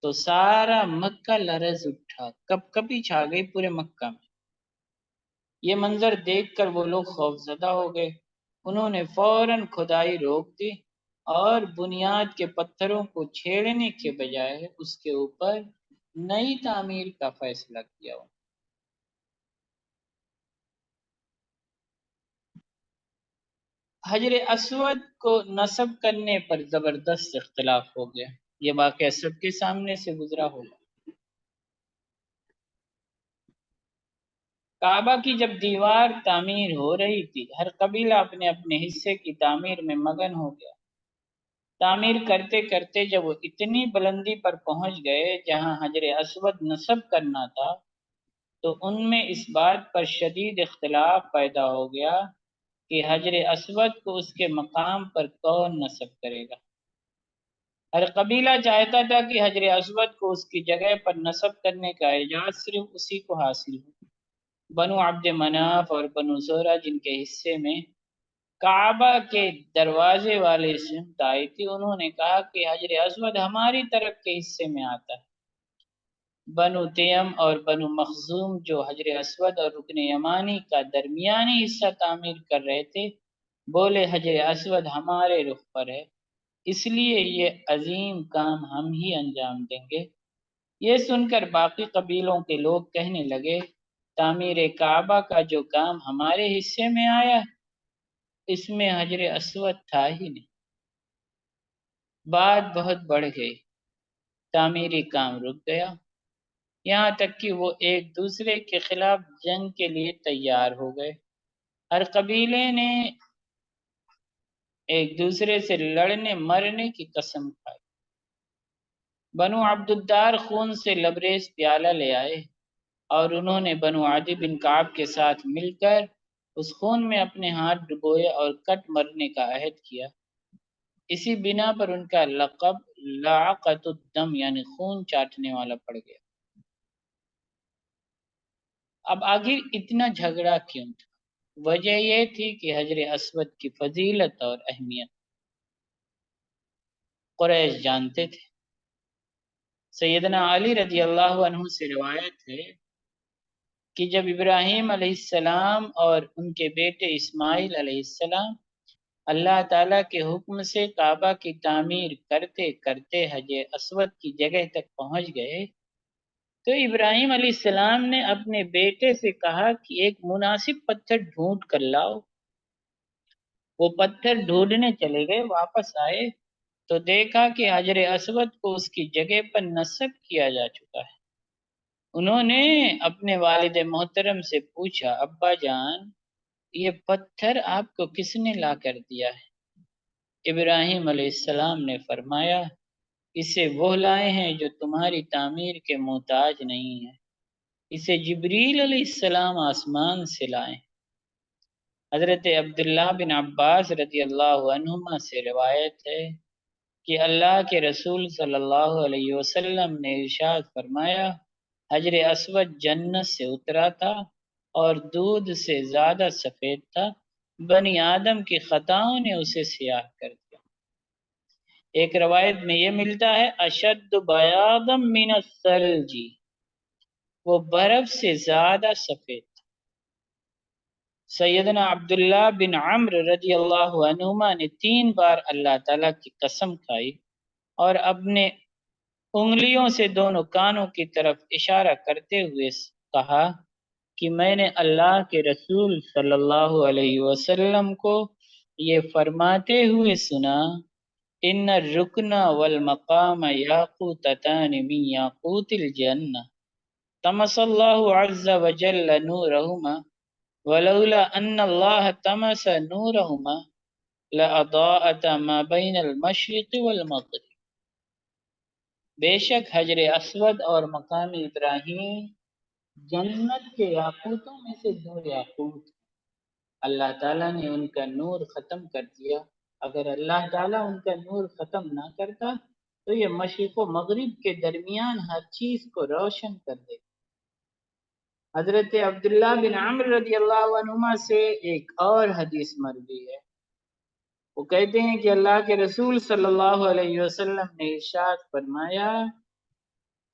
تو سارا مکہ لرز اٹھا، کپ کپی چھا گئی پورے مکہ میں۔ یہ منظر دیکھ کر وہ لوگ خوفزدہ ہو گئے۔ انہوں نے فوراً کھدائی روک دی اور بنیاد کے پتھروں کو چھیڑنے کے بجائے اس کے اوپر نئی تعمیر کا فیصلہ کیا۔ حجر اسود کو نصب کرنے پر زبردست اختلاف ہو گیا۔ یہ واقعہ سب کے سامنے سے گزرا ہوگا۔ کعبہ کی جب دیوار تعمیر ہو رہی تھی، ہر قبیلہ اپنے اپنے حصے کی تعمیر میں مگن ہو گیا۔ تعمیر کرتے کرتے جب وہ اتنی بلندی پر پہنچ گئے جہاں حجر اسود نصب کرنا تھا تو ان میں اس بات پر شدید اختلاف پیدا ہو گیا کہ حجر اسود کو اس کے مقام پر کون نصب کرے گا۔ ہر قبیلہ چاہتا تھا کہ حجر اسود کو اس کی جگہ پر نصب کرنے کا اعزاز صرف اسی کو حاصل ہو۔ بنو عبد مناف اور بنو زہرہ جن کے حصے میں کعبہ کے دروازے والے سمت آئی تھی، انہوں نے کہا کہ حجر اسود ہماری طرف کے حصے میں آتا ہے۔ بنو تیم اور بنو مخزوم جو حجر اسود اور رکن یمانی کا درمیانی حصہ تعمیر کر رہے تھے بولے حجر اسود ہمارے رخ پر ہے، اس لیے یہ عظیم کام ہم ہی انجام دیں گے۔ یہ سن کر باقی قبیلوں کے لوگ کہنے لگے تعمیر کعبہ کا جو کام ہمارے حصے میں آیا اس میں حجر اسود تھا ہی نہیں۔ بات بہت بڑھ گئی، تعمیری کام رک گیا، یہاں تک کہ وہ ایک دوسرے کے خلاف جنگ کے لیے تیار ہو گئے۔ ہر قبیلے نے ایک دوسرے سے لڑنے مرنے کی قسم کھائی۔ بنو عبد الدار خون سے لبریز پیالہ لے آئے اور انہوں نے بنو عدی بن کعب کے ساتھ مل کر اس خون میں اپنے ہاتھ ڈبوئے اور کٹ مرنے کا عہد کیا۔ اسی بنا پر ان کا لقب لاقۃ الدم یعنی خون چاٹنے والا پڑ گیا۔ اب آخر اتنا جھگڑا کیوں تھا؟ وجہ یہ تھی کہ حجر اسود کی فضیلت اور اہمیت قریش جانتے تھے۔ سیدنا علی رضی اللہ عنہ سے روایت ہے کہ جب ابراہیم علیہ السلام اور ان کے بیٹے اسماعیل علیہ السلام اللہ تعالیٰ کے حکم سے کعبہ کی تعمیر کرتے کرتے حجر اسود کی جگہ تک پہنچ گئے تو ابراہیم علیہ السلام نے اپنے بیٹے سے کہا کہ ایک مناسب پتھر ڈھونڈ کر لاؤ۔ وہ پتھر ڈھونڈنے چلے گئے، واپس آئے تو دیکھا کہ حجر اسود کو اس کی جگہ پر نصب کیا جا چکا ہے۔ انہوں نے اپنے والد محترم سے پوچھا ابا جان یہ پتھر آپ کو کس نے لا کر دیا ہے؟ ابراہیم علیہ السلام نے فرمایا اسے وہ لائے ہیں جو تمہاری تعمیر کے محتاج نہیں ہے، اسے جبریل علیہ السلام آسمان سے لائے۔ حضرت عبداللہ بن عباس رضی اللہ عنہما سے روایت ہے کہ اللہ کے رسول صلی اللہ علیہ وسلم نے ارشاد فرمایا حجر اسود جنت سے اترا تھا اور دودھ سے زیادہ سفید تھا، بنی آدم کی خطاؤں نے اسے سیاہ کر دیا۔ ایک روایت میں یہ ملتا ہے اشد بیاضا من الثلج، وہ برف سے زیادہ سفید تھا۔ سیدنا عبداللہ بن عمرو رضی اللہ عنہما نے 3 بار اللہ تعالیٰ کی قسم کھائی اور اپنے انگلیوں سے دونوں کانوں کی طرف اشارہ کرتے ہوئے کہا کہ میں نے اللہ کے رسول صلی اللہ علیہ وسلم کو یہ فرماتے ہوئے سنا ان الرکن والمقام یاقوتتان من یاقوت الجنہ طمس اللہ عز وجل نورہما ولولا ان اللہ طمس نورہما لأضاءت ما بین المشرق والمغرب۔ بے شک حجر اسود اور مقام ابراہیم جنت کے یاقوتوں میں سے دو یاقوت، اللہ تعالیٰ نے ان کا نور ختم کر دیا۔ اگر اللہ تعالیٰ ان کا نور ختم نہ کرتا تو یہ مشرق و مغرب کے درمیان ہر چیز کو روشن کر دیتا۔ حضرت عبداللہ بن عمر رضی اللہ عنہما سے ایک اور حدیث مروی ہے، وہ کہتے ہیں کہ اللہ کے رسول صلی اللہ علیہ وسلم نے ارشاد فرمایا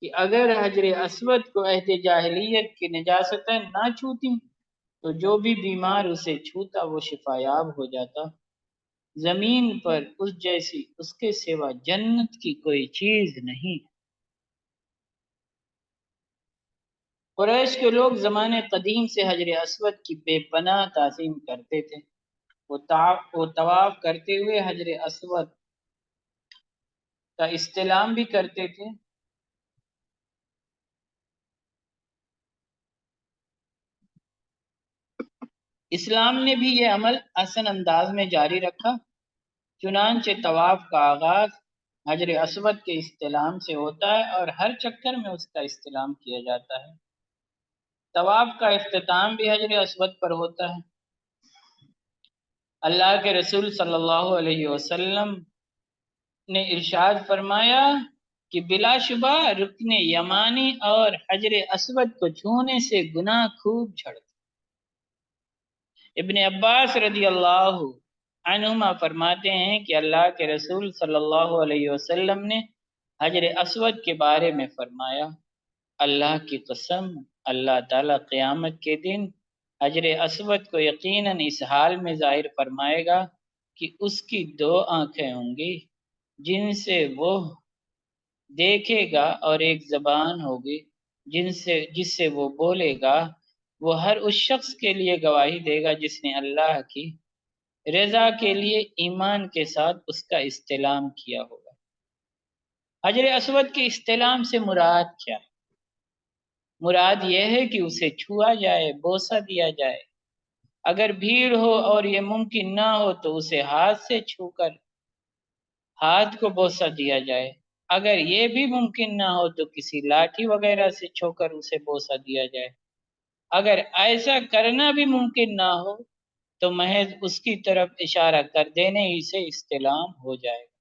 کہ اگر حجر اسود کو عہد جاہلیت کی نجاستیں نہ چھوتی تو جو بھی بیمار اسے چھوتا وہ شفا یاب ہو جاتا۔ زمین پر اس جیسی اس کے سوا جنت کی کوئی چیز نہیں۔ قریش کے لوگ زمانے قدیم سے حجر اسود کی بے پناہ تعظیم کرتے تھے۔ وہ طواف کرتے ہوئے حجر اسود کا استلام بھی کرتے تھے۔ اسلام نے بھی یہ عمل حسن انداز میں جاری رکھا، چنانچہ طواف کا آغاز حجر اسود کے استلام سے ہوتا ہے اور ہر چکر میں اس کا استلام کیا جاتا ہے۔ طواف کا اختتام بھی حجر اسود پر ہوتا ہے۔ اللہ کے رسول صلی اللہ علیہ وسلم نے ارشاد فرمایا کہ بلا شبہ رکن یمانی اور حجر اسود کو چھونے سے گناہ خوب جھڑتے۔ ابن عباس رضی اللہ عنہما فرماتے ہیں کہ اللہ کے رسول صلی اللہ علیہ وسلم نے حجر اسود کے بارے میں فرمایا، اللہ کی قسم اللہ تعالیٰ قیامت کے دن حجر اسود کو یقیناً اس حال میں ظاہر فرمائے گا کہ اس کی دو آنکھیں ہوں گی جن سے وہ دیکھے گا اور ایک زبان ہوگی جس سے وہ بولے گا۔ وہ ہر اس شخص کے لیے گواہی دے گا جس نے اللہ کی رضا کے لیے ایمان کے ساتھ اس کا استلام کیا ہوگا۔ حجر اسود کے استلام سے مراد کیا ہے؟ مراد یہ ہے کہ اسے چھوا جائے، بوسہ دیا جائے۔ اگر بھیڑ ہو اور یہ ممکن نہ ہو تو اسے ہاتھ سے چھو کر ہاتھ کو بوسہ دیا جائے۔ اگر یہ بھی ممکن نہ ہو تو کسی لاٹھی وغیرہ سے چھو کر اسے بوسہ دیا جائے۔ اگر ایسا کرنا بھی ممکن نہ ہو تو محض اس کی طرف اشارہ کر دینے ہی سے استلام ہو جائے گا۔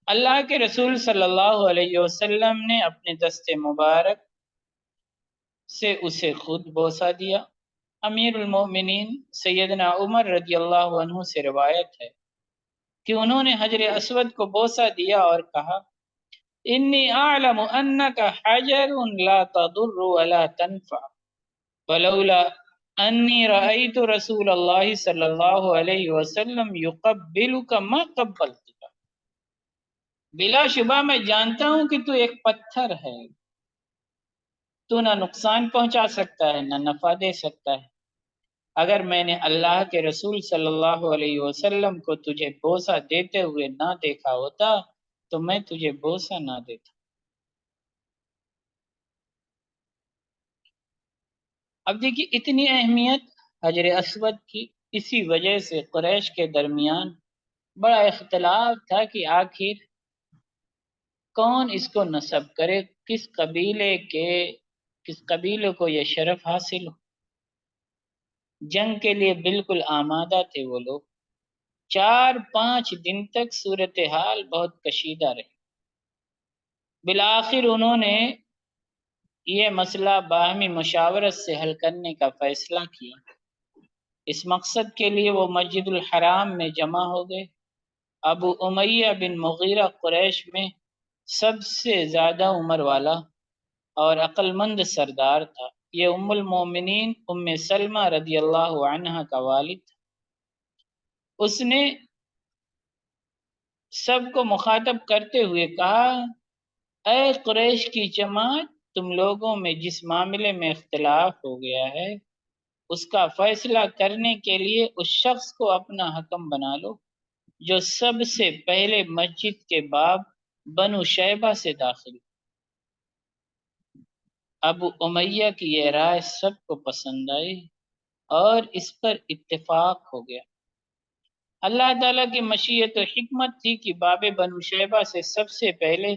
اللہ کے رسول صلی اللہ علیہ وسلم نے اپنے دست مبارک سے اسے خود بوسہ دیا۔ امیر المومنین سیدنا عمر رضی اللہ عنہ سے روایت ہے کہ انہوں نے حجر اسود کو بوسہ دیا اور کہا، انی اعلم انک حجر لا تضر ولا تنفع ولولا انی رأیت رسول اللہ صلی اللہ علیہ وسلم یقبلک ما قبلتک۔ بلا شبہ میں جانتا ہوں کہ تو ایک پتھر ہے، تو نہ نقصان پہنچا سکتا ہے نہ نفع دے سکتا ہے۔ اگر میں نے اللہ کے رسول صلی اللہ علیہ وسلم کو تجھے بوسہ دیتے ہوئے نہ دیکھا ہوتا تو میں تجھے بوسہ نہ دیتا۔ اب دیکھیے اتنی اہمیت حجر اسود کی، اسی وجہ سے قریش کے درمیان بڑا اختلاف تھا کہ آخر کون اس کو نسب کرے، کس قبیلے کو یہ شرف حاصل ہو۔ جنگ کے لیے بالکل آمادہ تھے وہ لوگ۔ 4-5 دن تک صورتحال بہت کشیدہ رہی۔ بالآخر انہوں نے یہ مسئلہ باہمی مشاورت سے حل کرنے کا فیصلہ کیا۔ اس مقصد کے لیے وہ مسجد الحرام میں جمع ہو گئے۔ ابو امیہ بن مغیرہ قریش میں سب سے زیادہ عمر والا اور عقل مند سردار تھا۔ یہ ام المومنین ام سلمہ رضی اللہ عنہا کا والد تھا۔ اس نے سب کو مخاطب کرتے ہوئے کہا، اے قریش کی جماعت، تم لوگوں میں جس معاملے میں اختلاف ہو گیا ہے اس کا فیصلہ کرنے کے لیے اس شخص کو اپنا حکم بنا لو جو سب سے پہلے مسجد کے باب بنو شیبہ سے داخل۔ ابو امیہ کی یہ رائے سب کو پسند آئی اور اس پر اتفاق ہو گیا۔ اللہ تعالیٰ کی مشیت و حکمت تھی کہ باب بنو شیبہ سے سب سے پہلے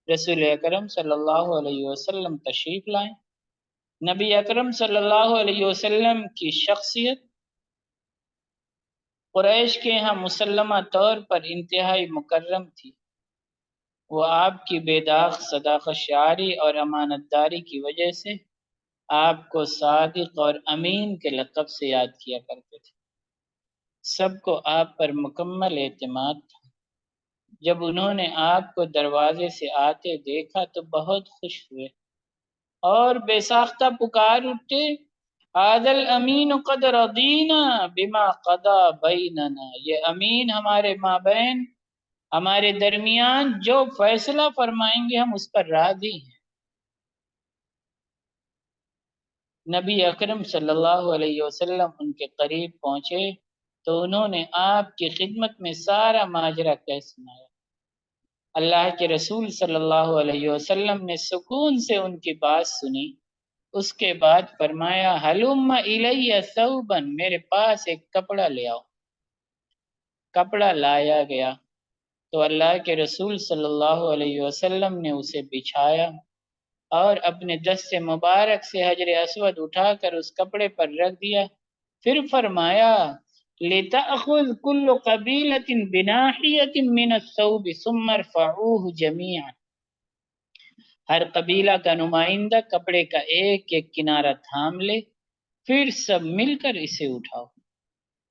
رسول اکرم صلی اللہ علیہ وسلم تشریف لائیں۔ نبی اکرم صلی اللہ علیہ وسلم کی شخصیت قریش کے ہاں مسلمہ طور پر انتہائی مکرم تھی۔ وہ آپ کی بے داغ صداقت شعاری اور امانت داری کی وجہ سے آپ کو صادق اور امین کے لقب سے یاد کیا کرتے تھے۔ سب کو آپ پر مکمل اعتماد تھا۔ جب انہوں نے آپ کو دروازے سے آتے دیکھا تو بہت خوش ہوئے اور بے ساختہ پکار اٹھے، هذا الامین قد رضینا بما قضا بیننا، یہ امین ہمارے مابین، ہمارے درمیان جو فیصلہ فرمائیں گے ہم اس پر راضی ہیں۔ نبی اکرم صلی اللہ علیہ وسلم ان کے قریب پہنچے تو انہوں نے آپ کی خدمت میں سارا ماجرا کہہ سنایا۔ اللہ کے رسول صلی اللہ علیہ وسلم نے سکون سے ان کی بات سنی۔ اس کے بعد فرمایا، ہلم الی ثوبا، میرے پاس ایک کپڑا لے آؤ۔ کپڑا لایا گیا تو اللہ کے رسول صلی اللہ علیہ وسلم نے اسے بچھایا اور اپنے دست مبارک سے حجر اسود اٹھا کر اس کپڑے پر رکھ دیا۔ پھر فرمایا، لِتَأْخُذْ كُلُّ قَبِيلَةٍ بِنَاحِيَةٍ مِّنَ الثَّوْبِ ثُمَّ ارْفَعُوهُ جَمِيعًا، ہر قبیلہ کا نمائندہ کپڑے کا ایک ایک کنارہ تھام لے، پھر سب مل کر اسے اٹھاؤ۔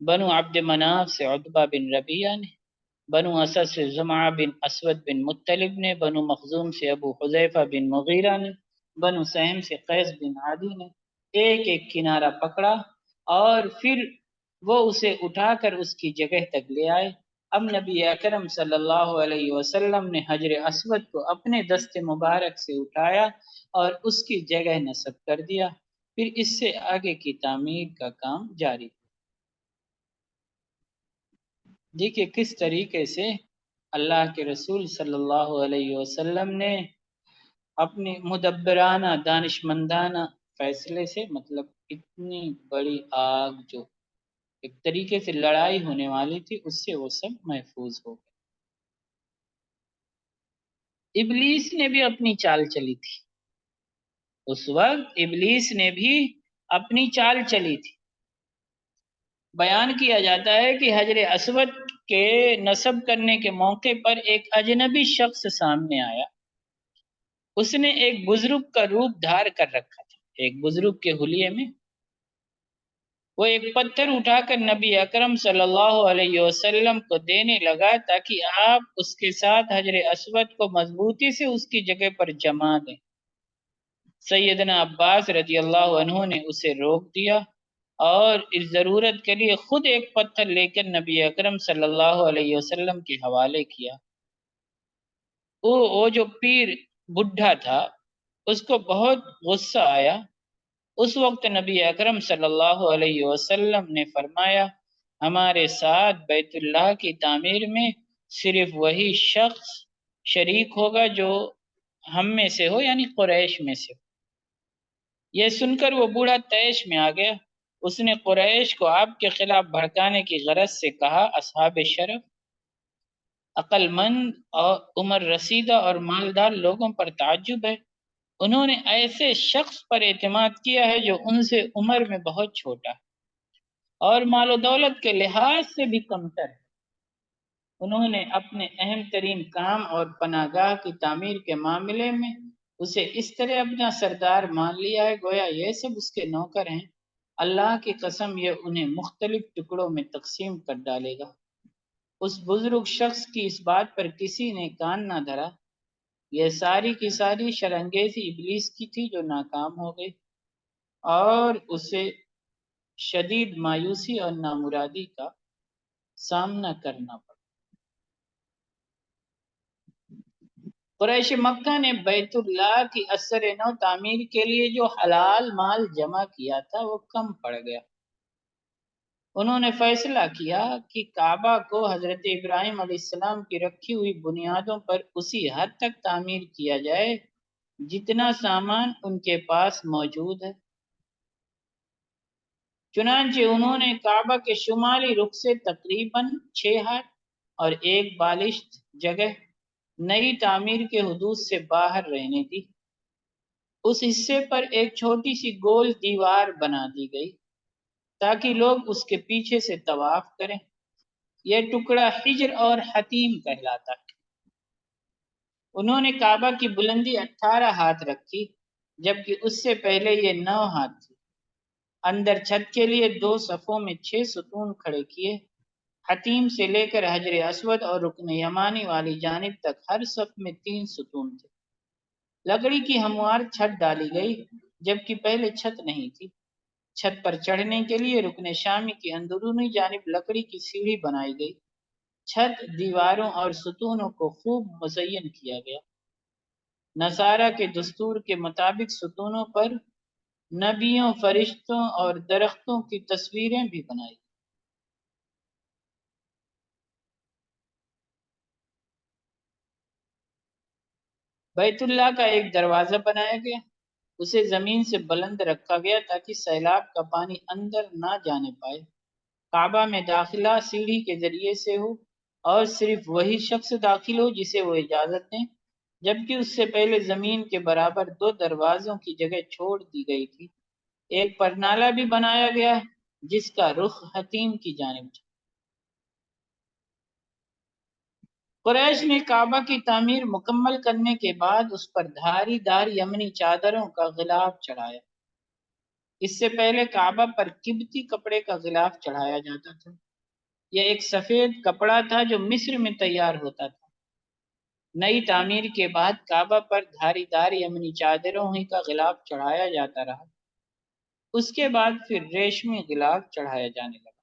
بنو عبد مناف سے عتبہ بن ربیعہ نے، بنو اسد سے زمعہ بن اسود بن مطلب نے، بنو مخزوم سے ابو حذیفہ بن مغیرہ نے، بنو سہم سے قیس بن عادی نے ایک ایک کنارہ پکڑا اور پھر وہ اسے اٹھا کر اس کی جگہ تک لے آئے۔ اب نبی اکرم صلی اللہ علیہ وسلم نے حجر اسود کو اپنے دست مبارک سے اٹھایا اور اس کی جگہ نصب کر دیا، پھر اس سے آگے کی تعمیر کا کام جاری۔ دیکھیے کس طریقے سے اللہ کے رسول صلی اللہ علیہ وسلم نے اپنی مدبرانہ دانشمندانہ فیصلے سے مطلب اتنی بڑی آگ جو ایک طریقے سے لڑائی ہونے والی تھی اس سے وہ سب محفوظ ہو گئے۔ ابلیس نے بھی اپنی چال چلی تھی، اس وقت ابلیس نے بھی اپنی چال چلی تھی۔ بیان کیا جاتا ہے کہ حجر اسود کے نصب کرنے کے موقع پر ایک اجنبی شخص سامنے آیا۔ اس نے ایک بزرگ کا روپ دھار کر رکھا تھا، ایک بزرگ کے حلیے میں۔ وہ ایک پتھر اٹھا کر نبی اکرم صلی اللہ علیہ وسلم کو دینے لگا تاکہ آپ اس کے ساتھ حجر اسود کو مضبوطی سے اس کی جگہ پر جما دیں۔ سیدنا عباس رضی اللہ عنہ نے اسے روک دیا اور اس ضرورت کے لیے خود ایک پتھر لے کر نبی اکرم صلی اللہ علیہ وسلم کے حوالے کیا۔ وہ جو پیر بڈھا تھا اس کو بہت غصہ آیا۔ اس وقت نبی اکرم صلی اللہ علیہ وسلم نے فرمایا، ہمارے ساتھ بیت اللہ کی تعمیر میں صرف وہی شخص شریک ہوگا جو ہم میں سے ہو، یعنی قریش میں سے ہو۔ یہ سن کر وہ بوڑھا طیش میں آ گیا۔ اس نے قریش کو آپ کے خلاف بھڑکانے کی غرض سے کہا، اصحاب شرف، عقل مند اور عمر رسیدہ اور مالدار لوگوں پر تعجب ہے، انہوں نے ایسے شخص پر اعتماد کیا ہے جو ان سے عمر میں بہت چھوٹا ہے اور مال و دولت کے لحاظ سے بھی کمتر ہے۔ انہوں نے اپنے اہم ترین کام اور پناہ گاہ کی تعمیر کے معاملے میں اسے اس طرح اپنا سردار مان لیا ہے گویا یہ سب اس کے نوکر ہیں۔ اللہ کی قسم یہ انہیں مختلف ٹکڑوں میں تقسیم کر ڈالے گا۔ اس بزرگ شخص کی اس بات پر کسی نے کان نہ دھرا۔ یہ ساری کی ساری شرانگیزی ابلیس کی تھی جو ناکام ہو گئی اور اسے شدید مایوسی اور نامرادی کا سامنا کرنا پڑا۔ قریش مکہ نے بیت اللہ کی اثر نو تعمیر کے لیے جو حلال مال جمع کیا تھا وہ کم پڑ گیا۔ انہوں نے فیصلہ کیا کہ کعبہ کو حضرت ابراہیم علیہ السلام کی رکھی ہوئی بنیادوں پر اسی حد تک تعمیر کیا جائے جتنا سامان ان کے پاس موجود ہے۔ چنانچہ انہوں نے کعبہ کے شمالی رخ سے تقریباً 6 ہاتھ اور 1 بالشت جگہ نئی تعمیر کے حدود سے باہر رہنے دی۔ اس حصے پر ایک چھوٹی سی گول دیوار بنا دی گئی تاکہ لوگ اس کے پیچھے سے طواف کریں۔ یہ ٹکڑا حجر اور حتیم کہلاتا ہے۔ انہوں نے کعبہ کی بلندی 18 ہاتھ رکھی جبکہ اس سے پہلے یہ 9 ہاتھ تھی۔ اندر چھت کے لیے 2 صفوں میں 6 ستون کھڑے کیے۔ حتیم سے لے کر حجر اسود اور رکن یمانی والی جانب تک ہر صف میں 3 ستون تھے۔ لکڑی کی ہموار چھت ڈالی گئی جبکہ پہلے چھت نہیں تھی۔ چھت پر چڑھنے کے لیے رکن شامی کی اندرونی جانب لکڑی کی سیڑھی بنائی گئی۔ چھت، دیواروں اور ستونوں کو خوب مزین کیا گیا۔ نصارہ کے دستور کے مطابق ستونوں پر نبیوں، فرشتوں اور درختوں کی تصویریں بھی بنائی۔ بیت اللہ کا ایک دروازہ بنایا گیا، اسے زمین سے بلند رکھا گیا تاکہ سیلاب کا پانی اندر نہ جانے پائے۔ کعبہ میں داخلہ سیڑھی کے ذریعے سے ہو اور صرف وہی شخص داخل ہو جسے وہ اجازت دیں، جبکہ اس سے پہلے زمین کے برابر 2 دروازوں کی جگہ چھوڑ دی گئی تھی۔ ایک پرنالہ بھی بنایا گیا جس کا رخ حتیم کی جانب تھا۔ قریش نے کعبہ کی تعمیر مکمل کرنے کے بعد اس پر دھاری دار یمنی چادروں کا غلاف چڑھایا۔ اس سے پہلے کعبہ پر قبطی کپڑے کا غلاف چڑھایا جاتا تھا۔ یہ ایک سفید کپڑا تھا جو مصر میں تیار ہوتا تھا۔ نئی تعمیر کے بعد کعبہ پر دھاری دار یمنی چادروں ہی کا غلاف چڑھایا جاتا رہا۔ اس کے بعد پھر ریشمی غلاف چڑھایا جانے لگا۔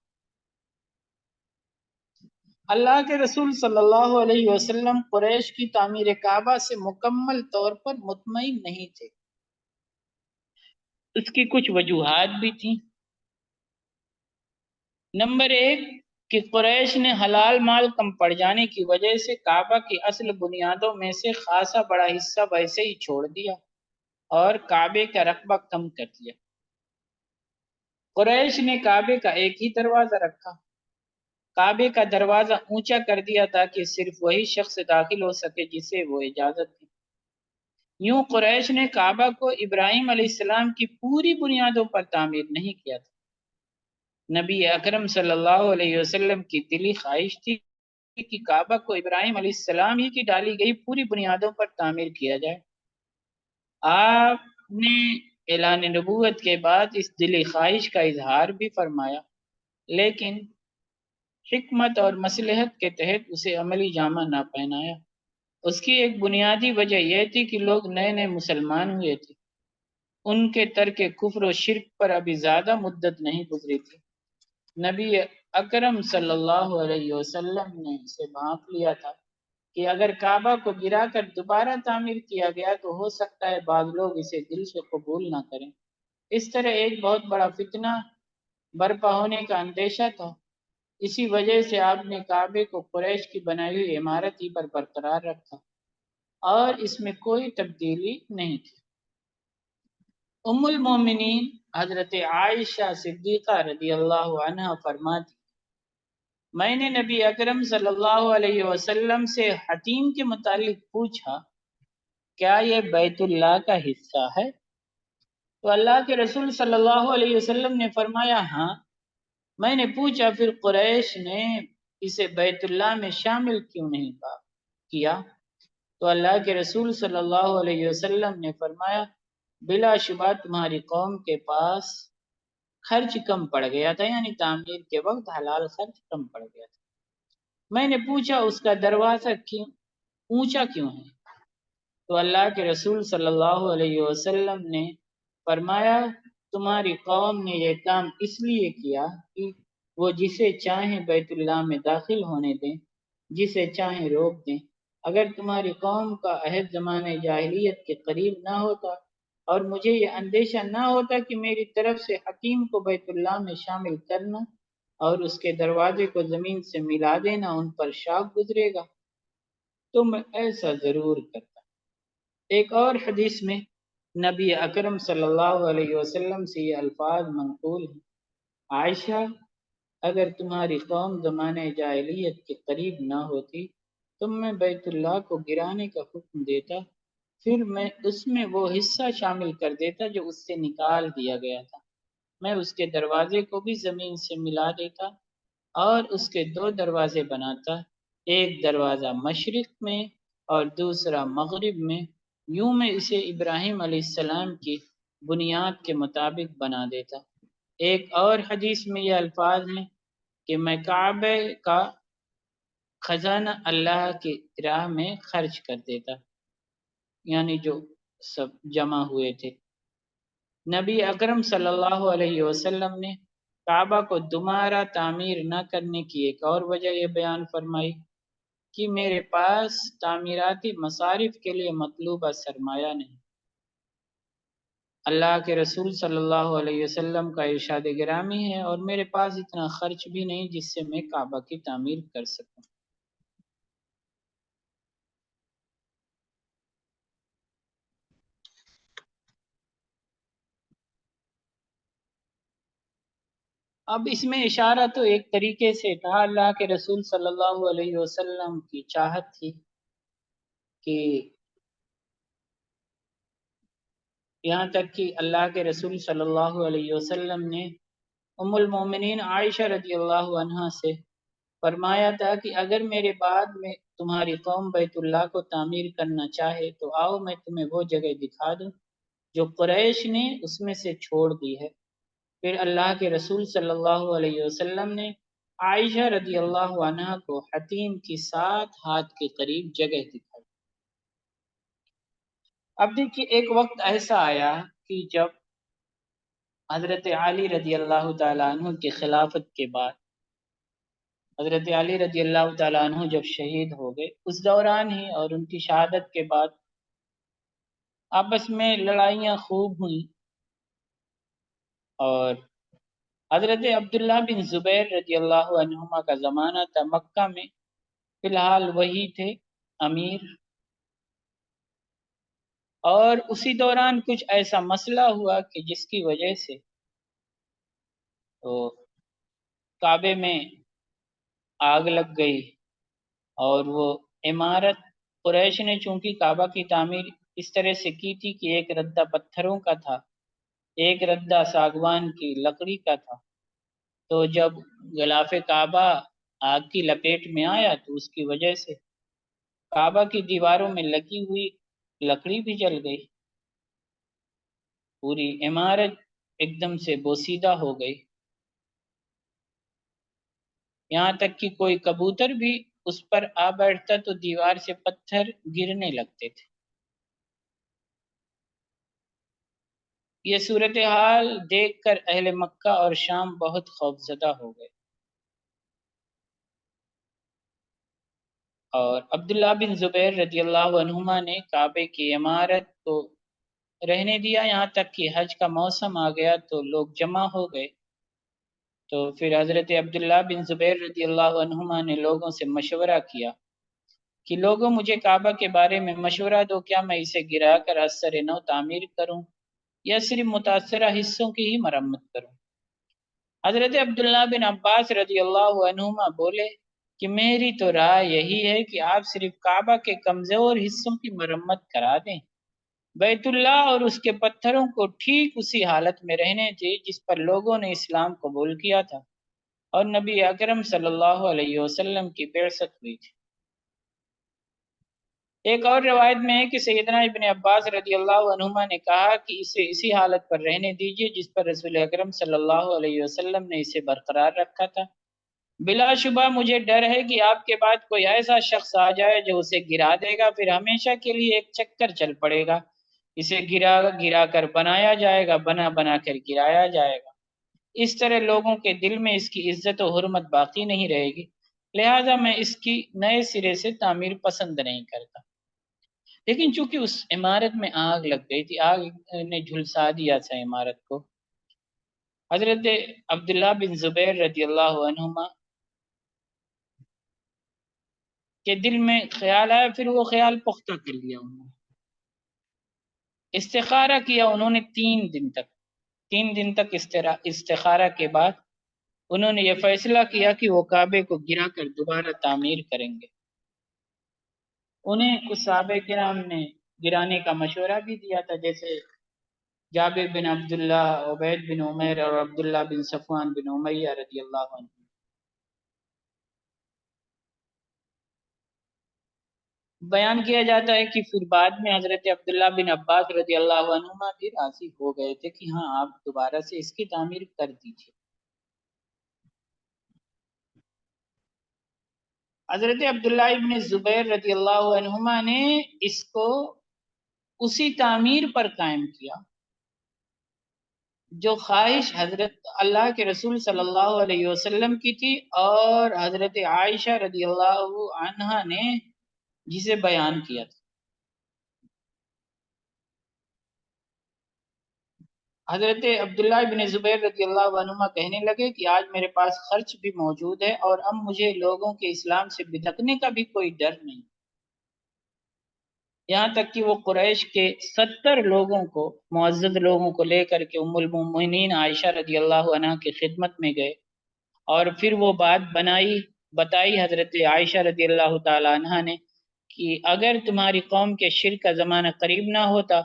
اللہ کے رسول صلی اللہ علیہ وسلم قریش کی تعمیر کعبہ سے مکمل طور پر مطمئن نہیں تھے۔ اس کی کچھ وجوہات بھی تھیں۔ نمبر 1 کہ قریش نے حلال مال کم پڑ جانے کی وجہ سے کعبہ کی اصل بنیادوں میں سے خاصا بڑا حصہ ویسے ہی چھوڑ دیا اور کعبے کا رقبہ کم کر دیا۔ قریش نے کعبے کا ایک ہی دروازہ رکھا، کعبے کا دروازہ اونچا کر دیا تاکہ صرف وہی شخص داخل ہو سکے جسے وہ اجازت دی۔ یوں قریش نے کعبہ کو ابراہیم علیہ السلام کی پوری بنیادوں پر تعمیر نہیں کیا تھا۔ نبی اکرم صلی اللہ علیہ وسلم کی دلی خواہش تھی کہ کعبہ کو ابراہیم علیہ السلام ہی کی ڈالی گئی پوری بنیادوں پر تعمیر کیا جائے۔ آپ نے اعلان نبوت کے بعد اس دلی خواہش کا اظہار بھی فرمایا، لیکن حکمت اور مصلحت کے تحت اسے عملی جامہ نہ پہنایا۔ اس کی ایک بنیادی وجہ یہ تھی کہ لوگ نئے نئے مسلمان ہوئے تھے، ان کے ترک کفر و شرک پر ابھی زیادہ مدت نہیں گزری تھی۔ نبی اکرم صلی اللہ علیہ وسلم نے اسے بھانپ لیا تھا کہ اگر کعبہ کو گرا کر دوبارہ تعمیر کیا گیا تو ہو سکتا ہے بعض لوگ اسے دل سے قبول نہ کریں۔ اس طرح ایک بہت بڑا فتنہ برپا ہونے کا اندیشہ تھا۔ اسی وجہ سے آپ نے کعبے کو قریش کی بنائی ہوئی عمارت ہی پر برقرار رکھا اور اس میں کوئی تبدیلی نہیں تھی۔ ام المومنین حضرت عائشہ صدیقہ رضی اللہ عنہ فرماتی، میں نے نبی اکرم صلی اللہ علیہ وسلم سے حتیم کے متعلق پوچھا، کیا یہ بیت اللہ کا حصہ ہے؟ تو اللہ کے رسول صلی اللہ علیہ وسلم نے فرمایا ہاں۔ میں نے پوچھا پھر قریش نے اسے بیت اللہ میں شامل کیوں نہیں کیا؟ تو اللہ کے رسول صلی اللہ علیہ وسلم نے فرمایا بلا شبہ تمہاری قوم کے پاس خرچ کم پڑ گیا تھا، یعنی تعمیر کے وقت حلال خرچ کم پڑ گیا تھا۔ میں نے پوچھا اس کا دروازہ اونچا کیوں ہے؟ تو اللہ کے رسول صلی اللہ علیہ وسلم نے فرمایا تمہاری قوم نے یہ کام اس لیے کیا کہ وہ جسے چاہیں بیت اللہ میں داخل ہونے دیں، جسے چاہیں روک دیں۔ اگر تمہاری قوم کا عہد زمانے جاہلیت کے قریب نہ ہوتا اور مجھے یہ اندیشہ نہ ہوتا کہ میری طرف سے حکیم کو بیت اللہ میں شامل کرنا اور اس کے دروازے کو زمین سے ملا دینا ان پر شاق گزرے گا تو میں ایسا ضرور کرتا۔ ایک اور حدیث میں نبی اکرم صلی اللہ علیہ وسلم سے یہ الفاظ منقول ہیں، عائشہ اگر تمہاری قوم زمانے جاہلیت کے قریب نہ ہوتی تو میں بیت اللہ کو گرانے کا حکم دیتا، پھر میں اس میں وہ حصہ شامل کر دیتا جو اس سے نکال دیا گیا تھا، میں اس کے دروازے کو بھی زمین سے ملا دیتا اور اس کے دو دروازے بناتا، ایک دروازہ مشرق میں اور دوسرا مغرب میں، یوں میں اسے ابراہیم علیہ السلام کی بنیاد کے مطابق بنا دیتا۔ ایک اور حدیث میں یہ الفاظ ہیں کہ میں کعبے کا خزانہ اللہ کی راہ میں خرچ کر دیتا، یعنی جو سب جمع ہوئے تھے۔ نبی اکرم صلی اللہ علیہ وسلم نے کعبہ کو دوبارہ تعمیر نہ کرنے کی ایک اور وجہ یہ بیان فرمائی کہ میرے پاس تعمیراتی مصارف کے لیے مطلوبہ سرمایہ نہیں۔ اللہ کے رسول صلی اللہ علیہ وسلم کا ارشاد گرامی ہے، اور میرے پاس اتنا خرچ بھی نہیں جس سے میں کعبہ کی تعمیر کر سکوں۔ اب اس میں اشارہ تو ایک طریقے سے تھا، اللہ کے رسول صلی اللہ علیہ وسلم کی چاہت تھی کہ یہاں تک کہ اللہ کے رسول صلی اللہ علیہ وسلم نے ام المومنین عائشہ رضی اللہ عنہا سے فرمایا تھا کہ اگر میرے بعد میں تمہاری قوم بیت اللہ کو تعمیر کرنا چاہے تو آؤ میں تمہیں وہ جگہ دکھا دوں جو قریش نے اس میں سے چھوڑ دی ہے۔ پھر اللہ کے رسول صلی اللہ علیہ وسلم نے عائشہ رضی اللہ عنہا کو حتیم کی 7 ہاتھ کے قریب جگہ دکھائی۔ اب دیکھیے ایک وقت ایسا آیا کہ جب حضرت علی رضی اللہ تعالیٰ عنہ کی خلافت کے بعد حضرت علی رضی اللہ تعالیٰ عنہ جب شہید ہو گئے، اس دوران ہی اور ان کی شہادت کے بعد آپس میں لڑائیاں خوب ہوئیں، اور حضرت عبداللہ بن زبیر رضی اللہ عنہما کا زمانہ تھا، مکہ میں فی الحال وہی تھے امیر، اور اسی دوران کچھ ایسا مسئلہ ہوا کہ جس کی وجہ سے تو کعبے میں آگ لگ گئی، اور وہ عمارت قریش نے چونکہ کعبہ کی تعمیر اس طرح سے کی تھی کہ ایک ردہ پتھروں کا تھا، ایک ردہ ساگوان کی لکڑی کا تھا، تو جب غلاف کعبہ آگ کی لپیٹ میں آیا تو اس کی وجہ سے کعبہ کی دیواروں میں لگی ہوئی لکڑی بھی جل گئی، پوری عمارت ایک دم سے بوسیدہ ہو گئی، یہاں تک کہ کوئی کبوتر بھی اس پر آ بیٹھتا تو دیوار سے پتھر گرنے لگتے تھے۔ یہ صورتحال دیکھ کر اہل مکہ اور شام بہت خوفزدہ ہو گئے، اور عبداللہ بن زبیر رضی اللہ عنہما نے کعبے کی عمارت کو رہنے دیا، یہاں تک کہ حج کا موسم آ گیا تو لوگ جمع ہو گئے۔ تو پھر حضرت عبداللہ بن زبیر رضی اللہ عنہما نے لوگوں سے مشورہ کیا کہ لوگوں مجھے کعبہ کے بارے میں مشورہ دو، کیا میں اسے گرا کر از سر نو تعمیر کروں یا صرف متاثرہ حصوں کی ہی مرمت کروں؟ حضرت عبداللہ بن عباس رضی اللہ عنہما بولے کہ میری تو رائے یہی ہے کہ آپ صرف کعبہ کے کمزور حصوں کی مرمت کرا دیں، بیت اللہ اور اس کے پتھروں کو ٹھیک اسی حالت میں رہنے دیں جس پر لوگوں نے اسلام قبول کیا تھا اور نبی اکرم صلی اللہ علیہ وسلم کی بعثت ہوئی تھی۔ ایک اور روایت میں ہے کہ سیدنا ابن عباس رضی اللہ عنہما نے کہا کہ اسے اسی حالت پر رہنے دیجیے جس پر رسول اکرم صلی اللہ علیہ وسلم نے اسے برقرار رکھا تھا، بلا شبہ مجھے ڈر ہے کہ آپ کے بعد کوئی ایسا شخص آ جائے جو اسے گرا دے گا، پھر ہمیشہ کے لیے ایک چکر چل پڑے گا، اسے گرا کر بنایا جائے گا، بنا کر گرایا جائے گا، اس طرح لوگوں کے دل میں اس کی عزت و حرمت باقی نہیں رہے گی، لہذا میں اس کی نئے سرے سے تعمیر پسند نہیں کرتا۔ لیکن چونکہ اس عمارت میں آگ لگ گئی تھی، آگ نے جھلسا دیا تھا عمارت کو، حضرت عبداللہ بن زبیر رضی اللہ عنہما کے دل میں خیال آیا، پھر وہ خیال پختہ کر لیا، انہوں نے استخارہ کیا، انہوں نے 3 دن تک استخارہ کے بعد انہوں نے یہ فیصلہ کیا کہ وہ کعبے کو گرا کر دوبارہ تعمیر کریں گے۔ انہیں کچھ صحابہ کرام نے گرانے کا مشورہ بھی دیا تھا، جیسے جابر بن عبداللہ، عبید بن عمیر اور عبداللہ بن صفوان بن امیہ رضی اللہ عنہ۔ بیان کیا جاتا ہے کہ پھر بعد میں حضرت عبداللہ بن عباس رضی اللہ عنہما بھی راضی ہو گئے تھے کہ ہاں آپ دوبارہ سے اس کی تعمیر کر دیجیے۔ حضرت عبداللہ بن زبیر رضی اللہ عنہما نے اس کو اسی تعمیر پر قائم کیا جو خواہش حضرت اللہ کے رسول صلی اللہ علیہ وسلم کی تھی، اور حضرت عائشہ رضی اللہ عنہا نے جسے بیان کیا تھا۔ حضرت عبداللہ بن زبیر رضی اللہ عنہما کہنے لگے کہ آج میرے پاس خرچ بھی موجود ہے، اور اب مجھے لوگوں کے اسلام سے بھٹکنے کا بھی کوئی ڈر نہیں، یہاں تک کہ وہ قریش کے 70 لوگوں کو، معزز لوگوں کو لے کر کے ام المؤمنین عائشہ رضی اللہ عنہا کی خدمت میں گئے، اور پھر وہ بات بتائی حضرت عائشہ رضی اللہ تعالی عنہا نے کہ اگر تمہاری قوم کے شرک کا زمانہ قریب نہ ہوتا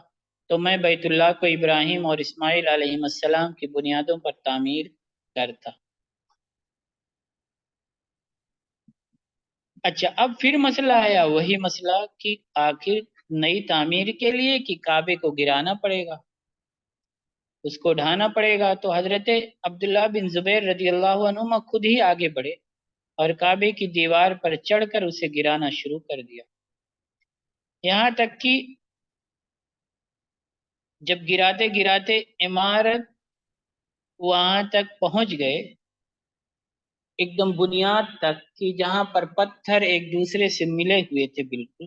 تو میں بیت اللہ کو ابراہیم اور اسماعیل علیہ السلام کی بنیادوں پر تعمیر کرتا۔ اچھا، اب پھر مسئلہ آیا، وہی مسئلہ کہ آخر نئی تعمیر کے لیے کہ کعبے کو گرانا پڑے گا، اس کو ڈھانا پڑے گا۔ تو حضرت عبداللہ بن زبیر رضی اللہ عنہما خود ہی آگے بڑھے اور کعبے کی دیوار پر چڑھ کر اسے گرانا شروع کر دیا، یہاں تک کہ جب گراتے گراتے عمارت وہاں تک پہنچ گئے، ایک دم بنیاد تک کہ جہاں پر پتھر ایک دوسرے سے ملے ہوئے تھے بالکل،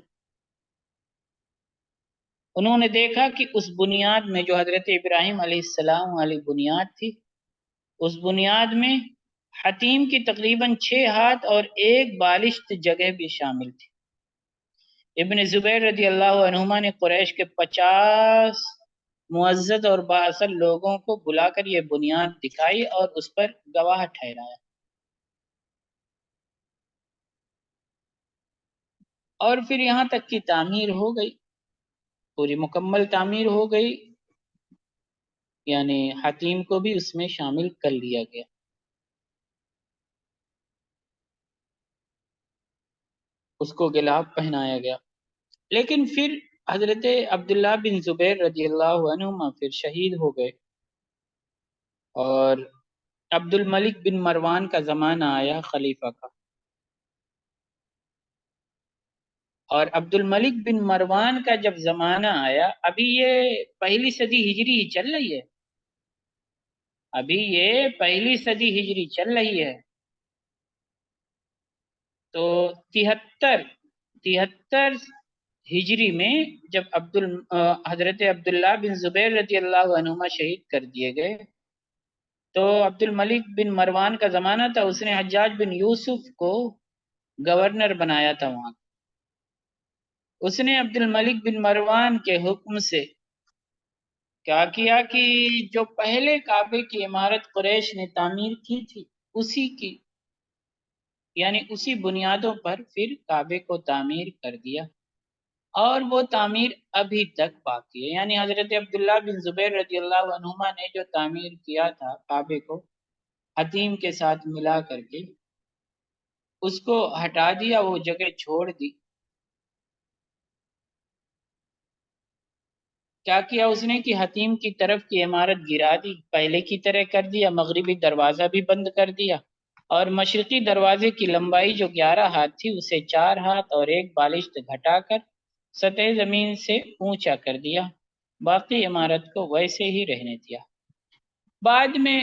انہوں نے دیکھا کہ اس بنیاد میں جو حضرت ابراہیم علیہ السلام والی بنیاد تھی، اس بنیاد میں حتیم کی تقریباً 6 ہاتھ اور ایک بالشت جگہ بھی شامل تھی۔ ابن زبیر رضی اللہ عنہما نے قریش کے 50 معزز اور بااثر لوگوں کو بلا کر یہ بنیاد دکھائی اور اس پر گواہ ٹھہرایا، اور پھر یہاں تک کی تعمیر ہو گئی، پوری مکمل تعمیر ہو گئی، یعنی حتیم کو بھی اس میں شامل کر لیا گیا۔ اس کو غلاف پہنایا گیا، لیکن پھر حضرت عبداللہ بن زبیر رضی اللہ عنہما پھر شہید ہو گئے، اور عبد الملک بن مروان کا زمانہ آیا خلیفہ کا، اور عبد الملک بن مروان کا جب زمانہ آیا، ابھی یہ پہلی صدی ہجری چل رہی ہے، ابھی یہ پہلی صدی ہجری چل رہی ہے، تو 73 ہجری میں جب حضرت عبداللہ بن زبیر رضی اللہ عنہما شہید کر دیے گئے، تو عبد الملک بن مروان کا زمانہ تھا، اس نے حجاج بن یوسف کو گورنر بنایا تھا وہاں، اس نے عبد الملک بن مروان کے حکم سے کیا کیا کہ جو پہلے کعبے کی عمارت قریش نے تعمیر کی تھی، اسی کی یعنی اسی بنیادوں پر پھر کعبے کو تعمیر کر دیا، اور وہ تعمیر ابھی تک باقی ہے، یعنی حضرت عبداللہ بن زبیر رضی اللہ عنہما نے جو تعمیر کیا تھا کعبے کو حتیم کے ساتھ ملا کر کے، اس کو ہٹا دیا، وہ جگہ چھوڑ دی۔ کیا کیا اس نے کہ حتیم کی طرف کی عمارت گرا دی، پہلے کی طرح کر دیا، مغربی دروازہ بھی بند کر دیا، اور مشرقی دروازے کی لمبائی جو 11 ہاتھ تھی اسے 4 ہاتھ اور ایک بالشت گھٹا کر سطح زمین سے اونچا کر دیا، باقی عمارت کو ویسے ہی رہنے دیا۔ بعد میں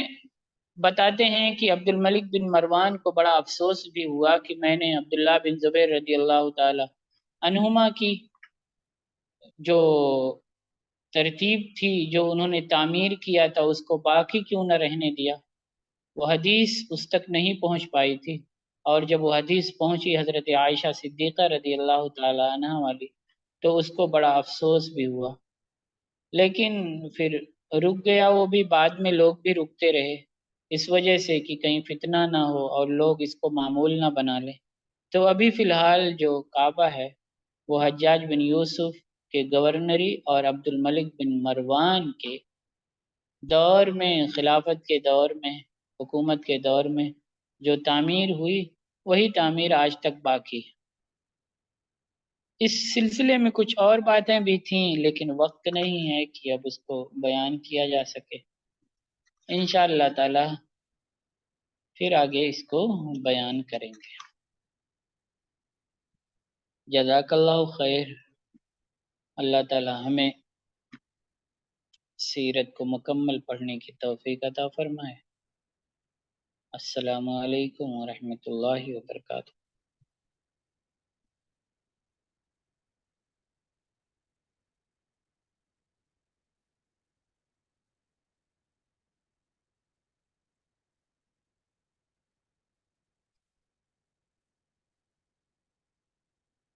بتاتے ہیں کہ عبد الملک بن مروان کو بڑا افسوس بھی ہوا کہ میں نے عبداللہ بن زبیر رضی اللہ تعالی عنہما کی جو ترتیب تھی، جو انہوں نے تعمیر کیا تھا، اس کو باقی کیوں نہ رہنے دیا۔ وہ حدیث اس تک نہیں پہنچ پائی تھی، اور جب وہ حدیث پہنچی حضرت عائشہ صدیقہ رضی اللہ تعالی عنہ والی، تو اس کو بڑا افسوس بھی ہوا، لیکن پھر رک گیا وہ بھی۔ بعد میں لوگ بھی رکتے رہے، اس وجہ سے کہ کہیں فتنہ نہ ہو اور لوگ اس کو معمول نہ بنا لیں۔ تو ابھی فی الحال جو کعبہ ہے وہ حجاج بن یوسف کے گورنری اور عبد الملک بن مروان کے دور میں، خلافت کے دور میں، حکومت کے دور میں جو تعمیر ہوئی، وہی تعمیر آج تک باقی ہے۔ اس سلسلے میں کچھ اور باتیں بھی تھیں، لیکن وقت نہیں ہے کہ اب اس کو بیان کیا جا سکے۔ انشاءاللہ تعالی پھر آگے اس کو بیان کریں گے۔ جزاک اللہ خیر۔ اللہ تعالی ہمیں سیرت کو مکمل پڑھنے کی توفیق عطا فرمائے۔ السلام علیکم ورحمۃ اللہ وبرکاتہ۔